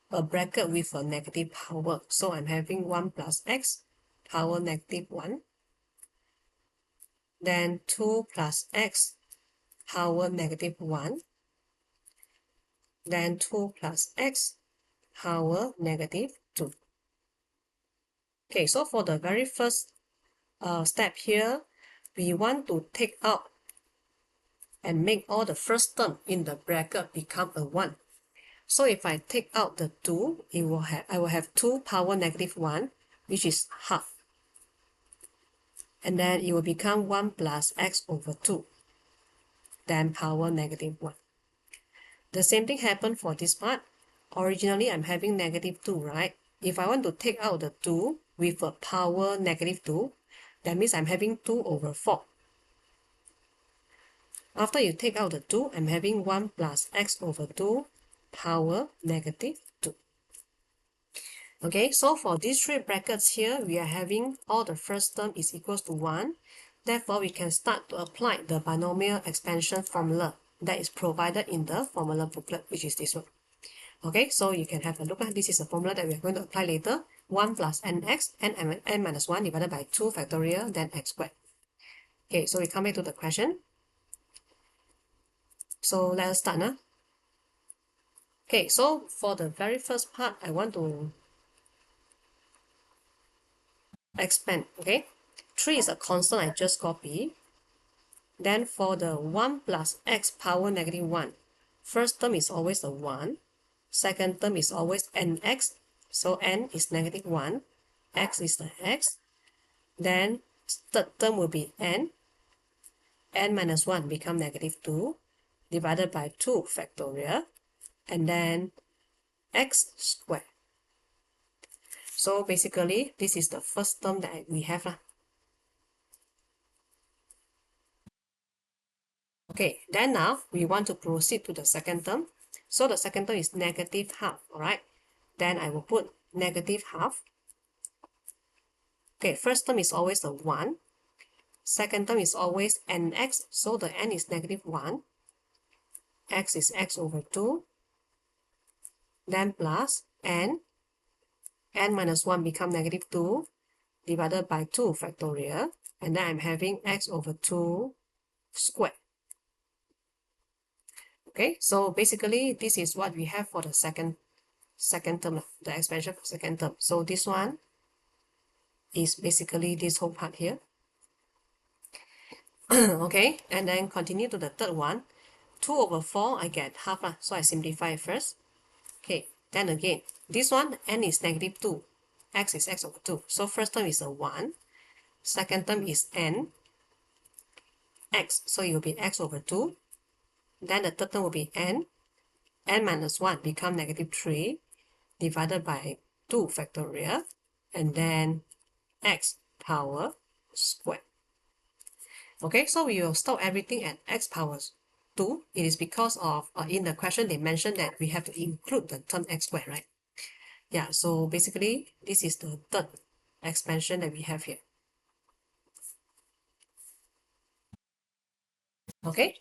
a bracket with a negative power. So I'm having 1 plus x power negative 1. Then 2 plus x power negative 1. Then 2 plus x power negative 2. Okay, so for the very first step here, we want to take out and make all the first term in the bracket become a 1. So if I take out the 2, I will have 2 power negative 1, which is half. And then it will become 1 plus x over 2, then power negative 1. The same thing happened for this part. Originally, I'm having negative 2, right? If I want to take out the 2 with a power negative 2, that means I'm having 2 over 4. After you take out the 2, I'm having 1 plus x over 2 power negative 2. Okay, so for these three brackets here, we are having all the first term is equals to 1. Therefore, we can start to apply the binomial expansion formula that is provided in the formula booklet, which is this one. Okay, so you can have a look. This is a formula that we are going to apply later. 1 plus nx, n minus 1 divided by 2 factorial, then x squared. Okay, so we come back to the question. So let us start now. Okay, so for the very first part, I want to expand, okay? 3 is a constant, I just copy. Then for the 1 plus x power negative 1, first term is always a 1. Second term is always nx. So n is negative 1. X is the x. Then third term will be n. N minus 1 become negative 2 divided by 2 factorial. And then x squared. So basically, this is the first term that we have. Okay, then now we want to proceed to the second term. So the second term is negative half, alright? Then I will put negative half. Okay, first term is always a 1. Second term is always nx, so the n is negative 1. X is x over 2. Then plus n minus 1 become negative 2 divided by 2 factorial. And then I'm having x over 2 squared. Okay, so basically this is what we have for the second term, the expansion for second term. So this one is basically this whole part here. Okay, and then continue to the third one. 2 over 4, I get half, so I simplify it first. Okay, then again, this one, n is negative 2. X is x over 2. So first term is a 1. Second term is n, x. So it will be x over 2. Then the third term will be n. N minus 1 become negative 3 divided by 2 factorial. And then x power squared. Okay, so we will stop everything at x power 2. It is because of, in the question, they mentioned that we have to include the term x squared, right? Yeah, so basically, this is the third expansion that we have here. Okay,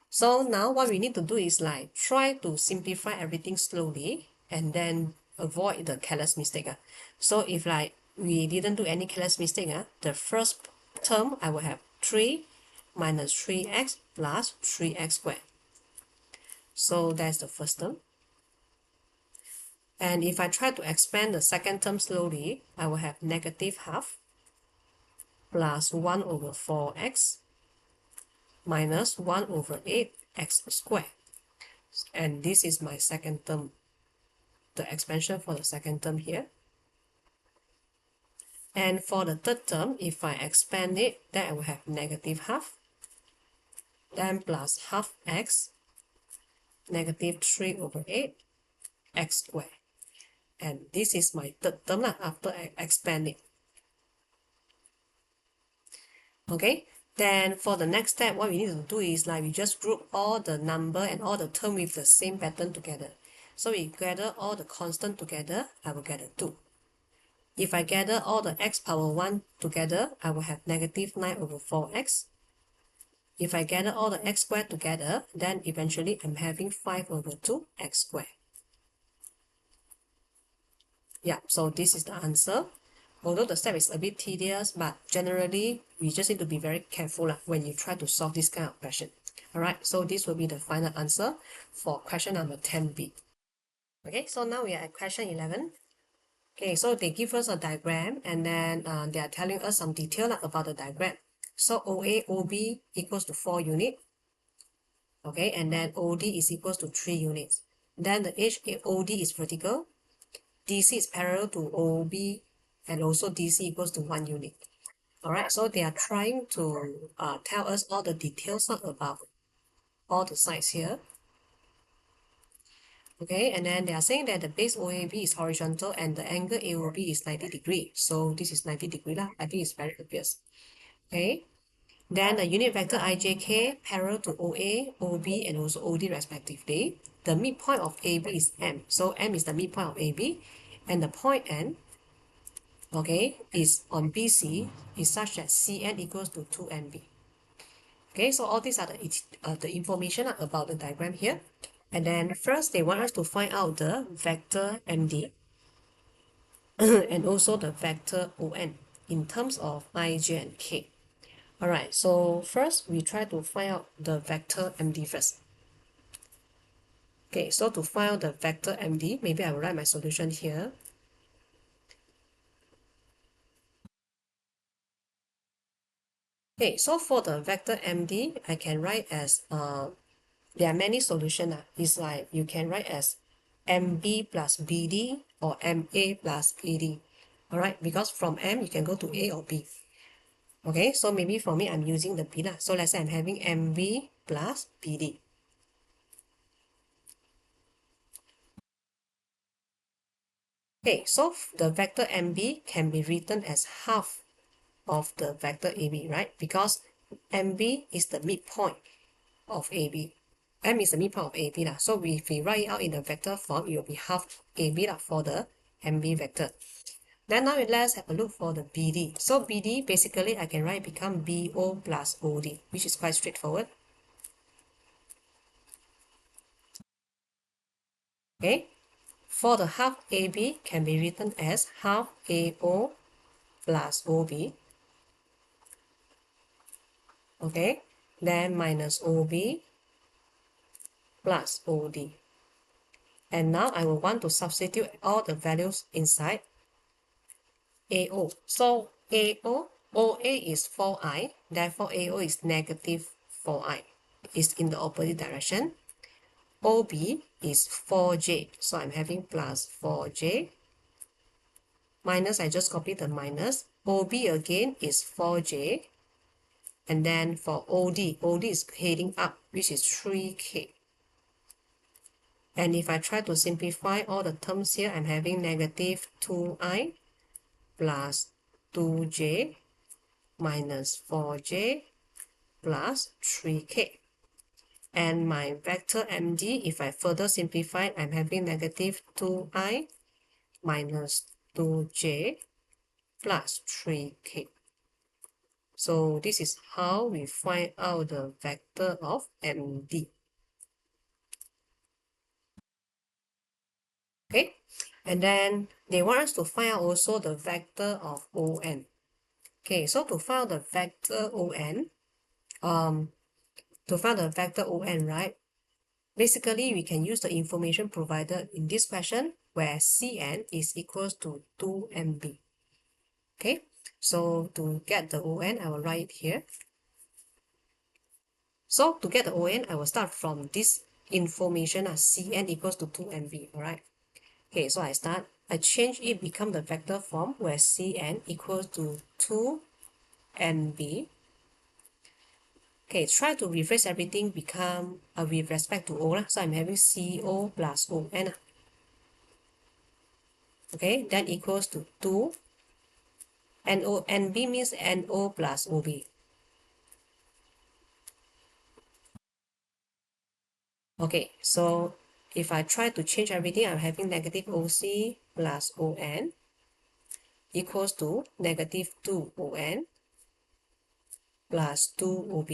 so now what we need to do is like try to simplify everything slowly and then avoid the careless mistake. So if like we didn't do any careless mistake, the first term I will have 3 minus 3x plus 3x squared. So that's the first term. And if I try to expand the second term slowly, I will have negative half plus 1 over 4x minus 1 over 8x squared. And this is my second term, the expansion for the second term here. And for the third term, if I expand it, then I will have negative half, then plus half x, negative 3 over 8, x squared. And this is my third term after I expand it. Okay, then for the next step, what we need to do is like we just group all the number and all the term with the same pattern together. So we gather all the constant together, I will get a 2. If I gather all the x power 1 together, I will have negative 9 over 4x. If I gather all the x squared together, then eventually I'm having 5 over 2 x squared. Yeah, so this is the answer. Although the step is a bit tedious, but generally, we just need to be very careful when you try to solve this kind of question. Alright, so this will be the final answer for question number 10b. Okay, so now we are at question 11. Okay, so they give us a diagram and then they are telling us some detail about the diagram. So OA, OB equals to 4 units. Okay, and then OD is equals to 3 units. Then the HOD is vertical. DC is parallel to OB and also DC equals to 1 unit. Alright, so they are trying to tell us all the details about all the sides here. Okay, and then they are saying that the base OAB is horizontal and the angle AOB is 90 degrees. So this is 90 degrees lah. I think it's very obvious. Okay, then the unit vector IJK parallel to OA, OB, and also OD respectively. The midpoint of AB is M. So M is the midpoint of AB. And the point N, okay, is on BC is such that CN equals to 2NB. Okay, so all these are the information about the diagram here. And then first they want us to find out the vector MD and also the vector ON in terms of I, J, and K. Alright, so first we try to find out the vector MD first. Okay, so to find out the vector MD, maybe I will write my solution here. Okay, so for the vector MD, I can write as, there are many solutions. It's like you can write as MB plus BD or MA plus AD. Alright, because from M, you can go to A or B. Okay, so maybe for me, I'm using the B. So let's say I'm having MB plus BD. Okay, so the vector MB can be written as half of the vector AB, right? Because MB is the midpoint of AB. M is the midpoint of AB. So if we write it out in the vector form, it will be half AB for the MB vector. Then now let's have a look for the BD. So BD, basically, I can write become BO plus OD, which is quite straightforward. Okay, for the half AB can be written as half AO plus OB. Okay, then minus OB plus OD. And now I will want to substitute all the values inside. AO. So OA is 4i, therefore AO is negative 4i. It's in the opposite direction. OB is 4j, so I'm having plus 4j. Minus, I just copy the minus. OB again is 4j. And then for OD is heading up, which is 3k. And if I try to simplify all the terms here, I'm having negative 2i plus 2j minus 4j plus 3k. And my vector MD, if I further simplify, I'm having negative 2i minus 2j plus 3k. So this is how we find out the vector of MD. Okay, and then they want us to find out also the vector of ON. Okay, so to find out the vector ON, right, basically we can use the information provided in this question where Cn is equals to 2mb. Okay, so to get the ON, I will write it here. So to get the ON, I will start from this information as Cn equals to 2mb, alright? Okay, so I change it, become the vector form where Cn equals to 2mb. Okay, try to rephrase everything become with respect to O. So I'm having CO plus ON. Okay, that equals to 2. NO, NB means NO plus OB. Okay, so if I try to change everything, I'm having negative OC plus ON equals to negative 2 ON plus 2 OB.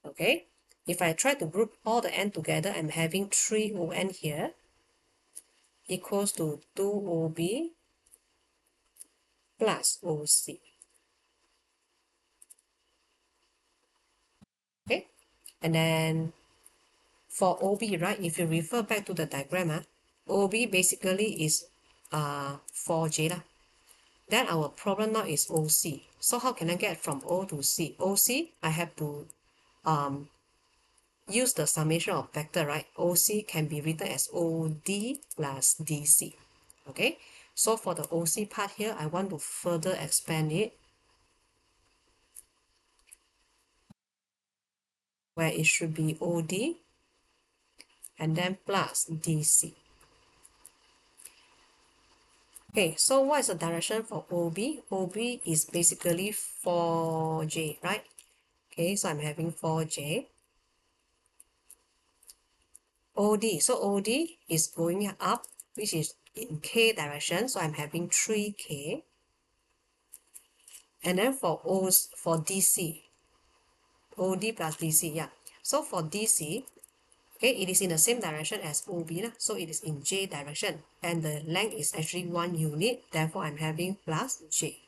Okay, if I try to group all the N together, I'm having 3 ON here equals to 2 OB plus OC. Okay, and then for OB, right, if you refer back to the diagram, OB basically is 4J lah. Then our problem now is OC. So how can I get from O to C? OC, I have to use the summation of vector, right? OC can be written as OD plus DC. Okay, so for the OC part here, I want to further expand it where it should be OD and then plus DC. Okay, so what is the direction for OB? OB is basically 4J, right? Okay, so I'm having 4J. OD, so OD is going up, which is in K direction, so I'm having 3K. And then for DC, OD plus DC, yeah. So for DC, okay, it is in the same direction as OB, so it is in J direction. And the length is actually 1 unit, therefore I'm having plus J.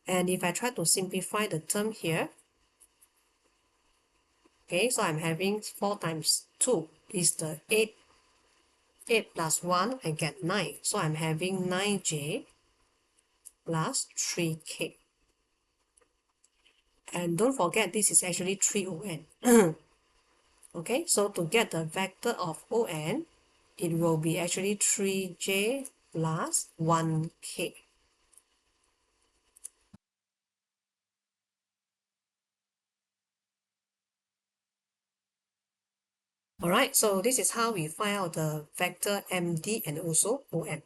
And if I try to simplify the term here, okay, so I'm having 4 times 2 is the 8. 8 plus 1, I get 9. So I'm having 9J plus 3K. And don't forget, this is actually 3ON. Okay, so to get the vector of ON, it will be actually 3J plus 1K. Alright, so this is how we find out the vector MD and also ON.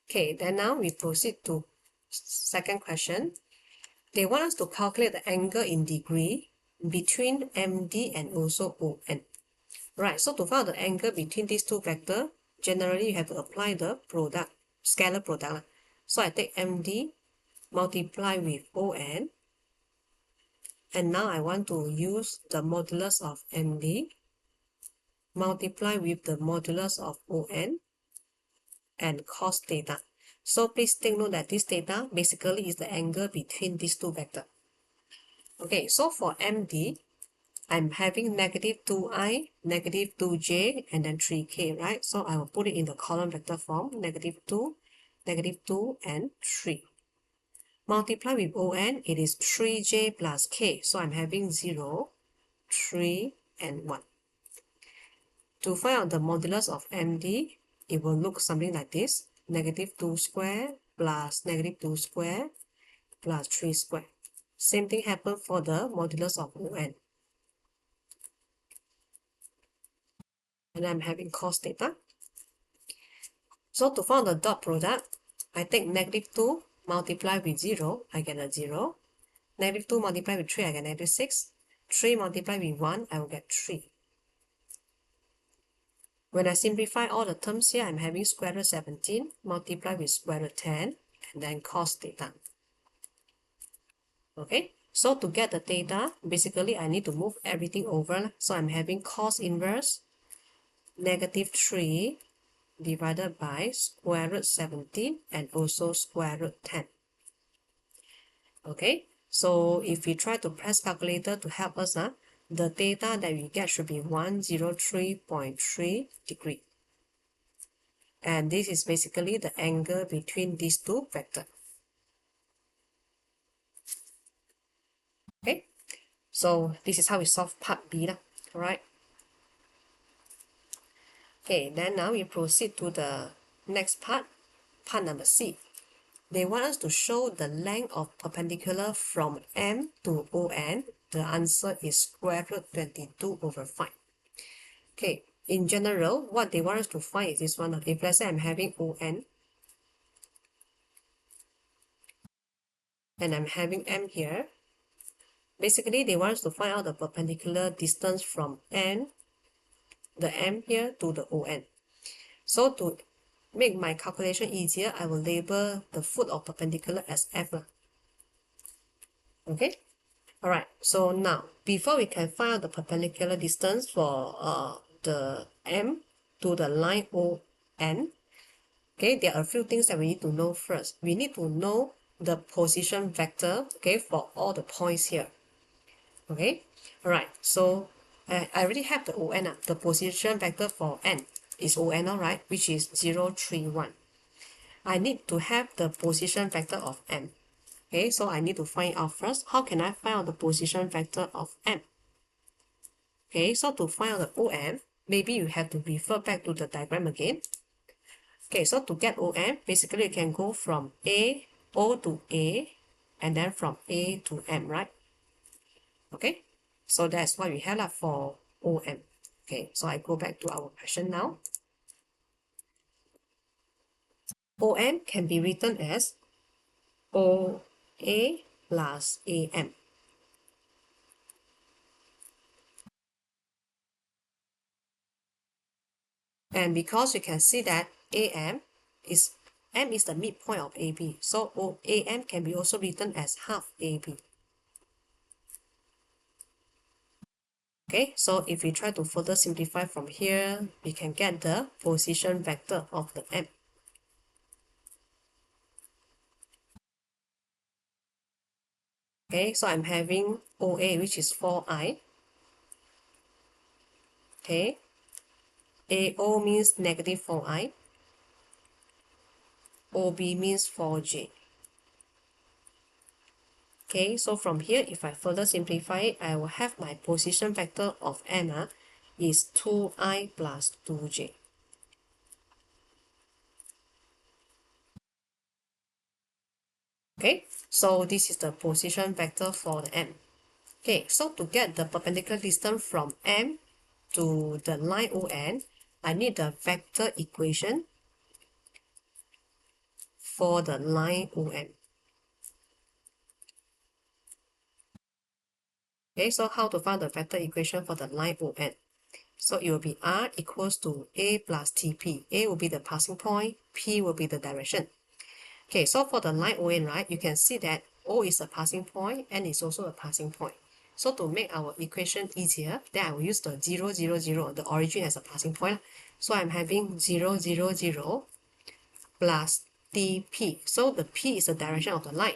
Okay, then now we proceed to second question. They want us to calculate the angle in degree between MD and also ON. Right, so to find the angle between these two vectors, generally you have to apply the product, scalar product. So I take MD, multiply with ON, and now I want to use the modulus of MD, multiply with the modulus of ON, and cos theta. So please take note that this theta basically is the angle between these two vectors. Okay, so for MD, I'm having negative 2i, negative 2j, and then 3k, right? So I will put it in the column vector form, negative 2, negative 2, and 3. Multiply with on, it is 3j plus k. So I'm having 0, 3, and 1. To find out the modulus of MD, it will look something like this. Negative 2 square plus negative 2 square plus 3 square. Same thing happened for the modulus of on. And I'm having cos theta. So to find the dot product, I take negative 2 multiply with 0, I get a 0. Negative 2 multiply with 3, I get negative 6. 3 multiply with 1, I will get 3. When I simplify all the terms here, I'm having square root 17 multiply with square root 10 and then cos theta. Okay, so to get the theta, basically I need to move everything over. So I'm having cos inverse negative 3 divided by square root 17 and also square root 10. Okay, so if we try to press calculator to help us, the theta that we get should be 103.3 degree. And this is basically the angle between these two vectors. Okay, so this is how we solve part B. Alright. Okay, then now we proceed to the next part, part number C. They want us to show the length of perpendicular from M to ON. The answer is square root 22 over 5. Okay, in general, what they want us to find is this one. If let's say I'm having ON and I'm having M here, basically they want us to find out the perpendicular distance from N, the M here, to the ON. So to make my calculation easier, I will label the foot of perpendicular as F. Okay? Alright, so now, before we can find out the perpendicular distance for the M to the line ON, okay, there are a few things that we need to know first. We need to know the position vector, okay, for all the points here. Okay, alright, so I already have the ON, the position vector for N is ON, alright, which is 0, 3, 1. I need to have the position vector of M. Okay, so I need to find out first, how can I find out the position vector of M? Okay, so to find out the OM, maybe you have to refer back to the diagram again. Okay, so to get OM, basically you can go from O to A, and then from A to M, right? Okay, so that's what we have for OM. Okay, so I go back to our question now. OM can be written as OA plus AM. And because you can see that AM is M is the midpoint of AB, so AM can be also written as half AB. Okay, so if we try to further simplify from here, we can get the position vector of the M. Okay, so I'm having OA, which is 4i. Okay, AO means negative 4i. OB means 4j. Okay, so from here, if I further simplify it, I will have my position vector of M is 2i plus 2j. Okay, so this is the position vector for the M. Okay, so to get the perpendicular distance from M to the line ON, I need the vector equation for the line ON. Okay, so how to find the vector equation for the line ON? So it will be R equals to A plus TP. A will be the passing point, P will be the direction. Okay, so for the line ON, right, you can see that O is a passing point, N is also a passing point. So to make our equation easier, then I will use the 0, 0, 0, the origin as a passing point. So I'm having 0, 0, 0 plus dp. So the p is the direction of the line.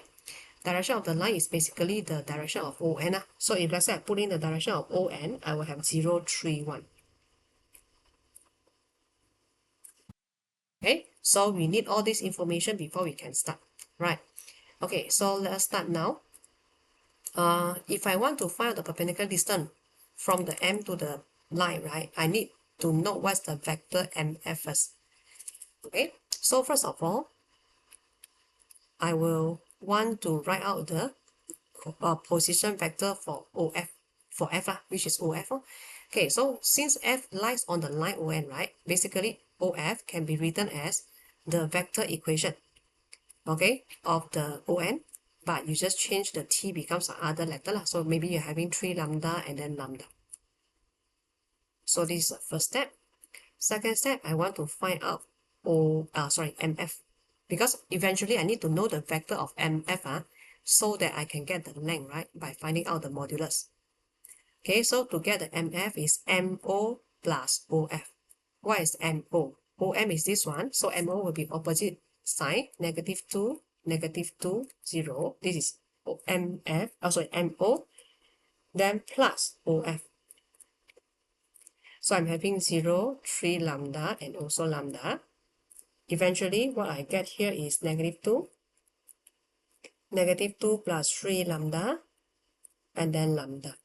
Direction of the line is basically the direction of ON. So if let's say I put in the direction of ON, I will have 0, 3, 1. Okay, so we need all this information before we can start. Right. Okay, so let's start now. If I want to find the perpendicular distance from the M to the line, right, I need to know what's the vector MF first. Okay, so first of all, I will want to write out the position vector for OF, for F, which is OF. Okay, so since F lies on the line ON, right, basically OF can be written as the vector equation, okay, of the ON, but you just change the T becomes another letter. So maybe you're having 3 lambda and then lambda. So this is the first step. Second step, I want to find out MF, because eventually I need to know the vector of MF so that I can get the length, right, by finding out the modulus. Okay, so to get the MF is MO plus OF. What is MO? OM is this one, so MO will be opposite sign, -2, -2, 0. This is MF, MO, then plus OF. So I'm having 0, 3 lambda, and also lambda. Eventually, what I get here is -2, -2 plus 3 lambda, and then lambda.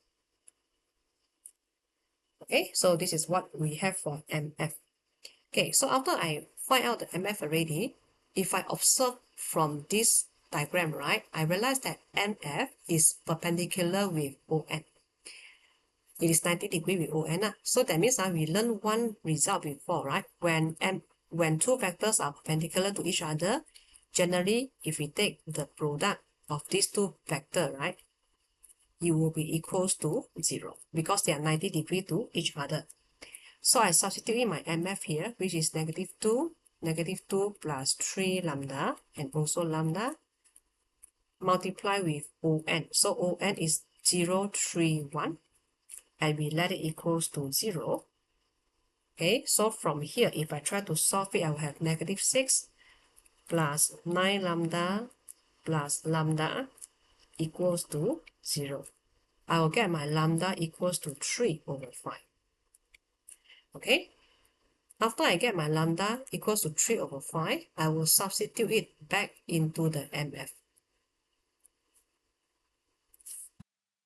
Okay, so this is what we have for MF. Okay, so after I find out the MF already, if I observe from this diagram, right, I realize that MF is perpendicular with ON. It is 90 degrees with ON. So that means we learned one result before, right? When two vectors are perpendicular to each other, generally, if we take the product of these two vectors, right, it will be equals to 0 because they are 90 degrees to each other. So I substitute in my MF here, which is -2, -2 plus 3 lambda, and also lambda, multiply with ON. So ON is 0, 3, 1, and we let it equals to 0. Okay, so from here, if I try to solve it, I will have -6 plus 9 lambda plus lambda equals to 0. I will get my lambda equals to 3 over 5. Okay, after I get my lambda equals to 3 over 5, I will substitute it back into the MF.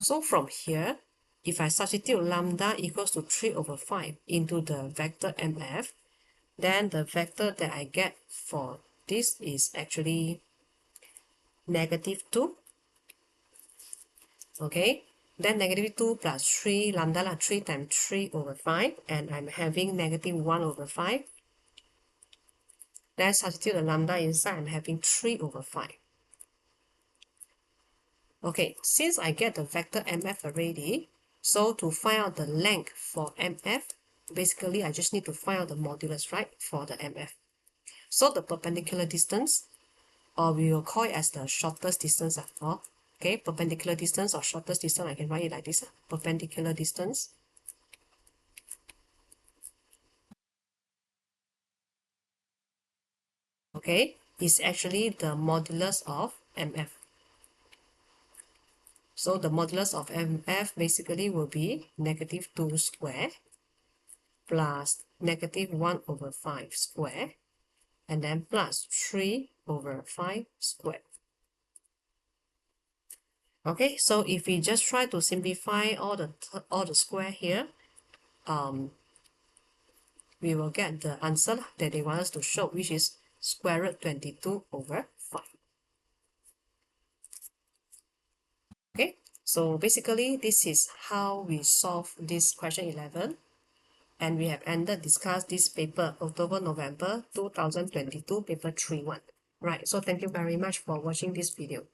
So from here, if I substitute lambda equals to 3 over 5 into the vector MF, then the vector that I get for this is actually -2. Okay, then -2 plus 3 lambda 3 times 3 over 5, and I'm having -1 over 5. Then substitute the lambda inside, I'm having 3 over 5. Okay, since I get the vector MF already, so to find out the length for MF, basically I just need to find out the modulus, right, for the MF. So the perpendicular distance, or we will call it as the shortest distance, okay, perpendicular distance or shortest distance, I can write it like this, perpendicular distance. Okay, is actually the modulus of MF. So the modulus of MF basically will be -2 square plus -1 over 5 square, and then plus 3 over 5 squared. Okay, so if we just try to simplify all the square here, we will get the answer that they want us to show, which is square root 22 over 5. Okay, so basically this is how we solve this question 11, and we have ended discuss this paper October-November 2022 paper 3-1. Right, so thank you very much for watching this video.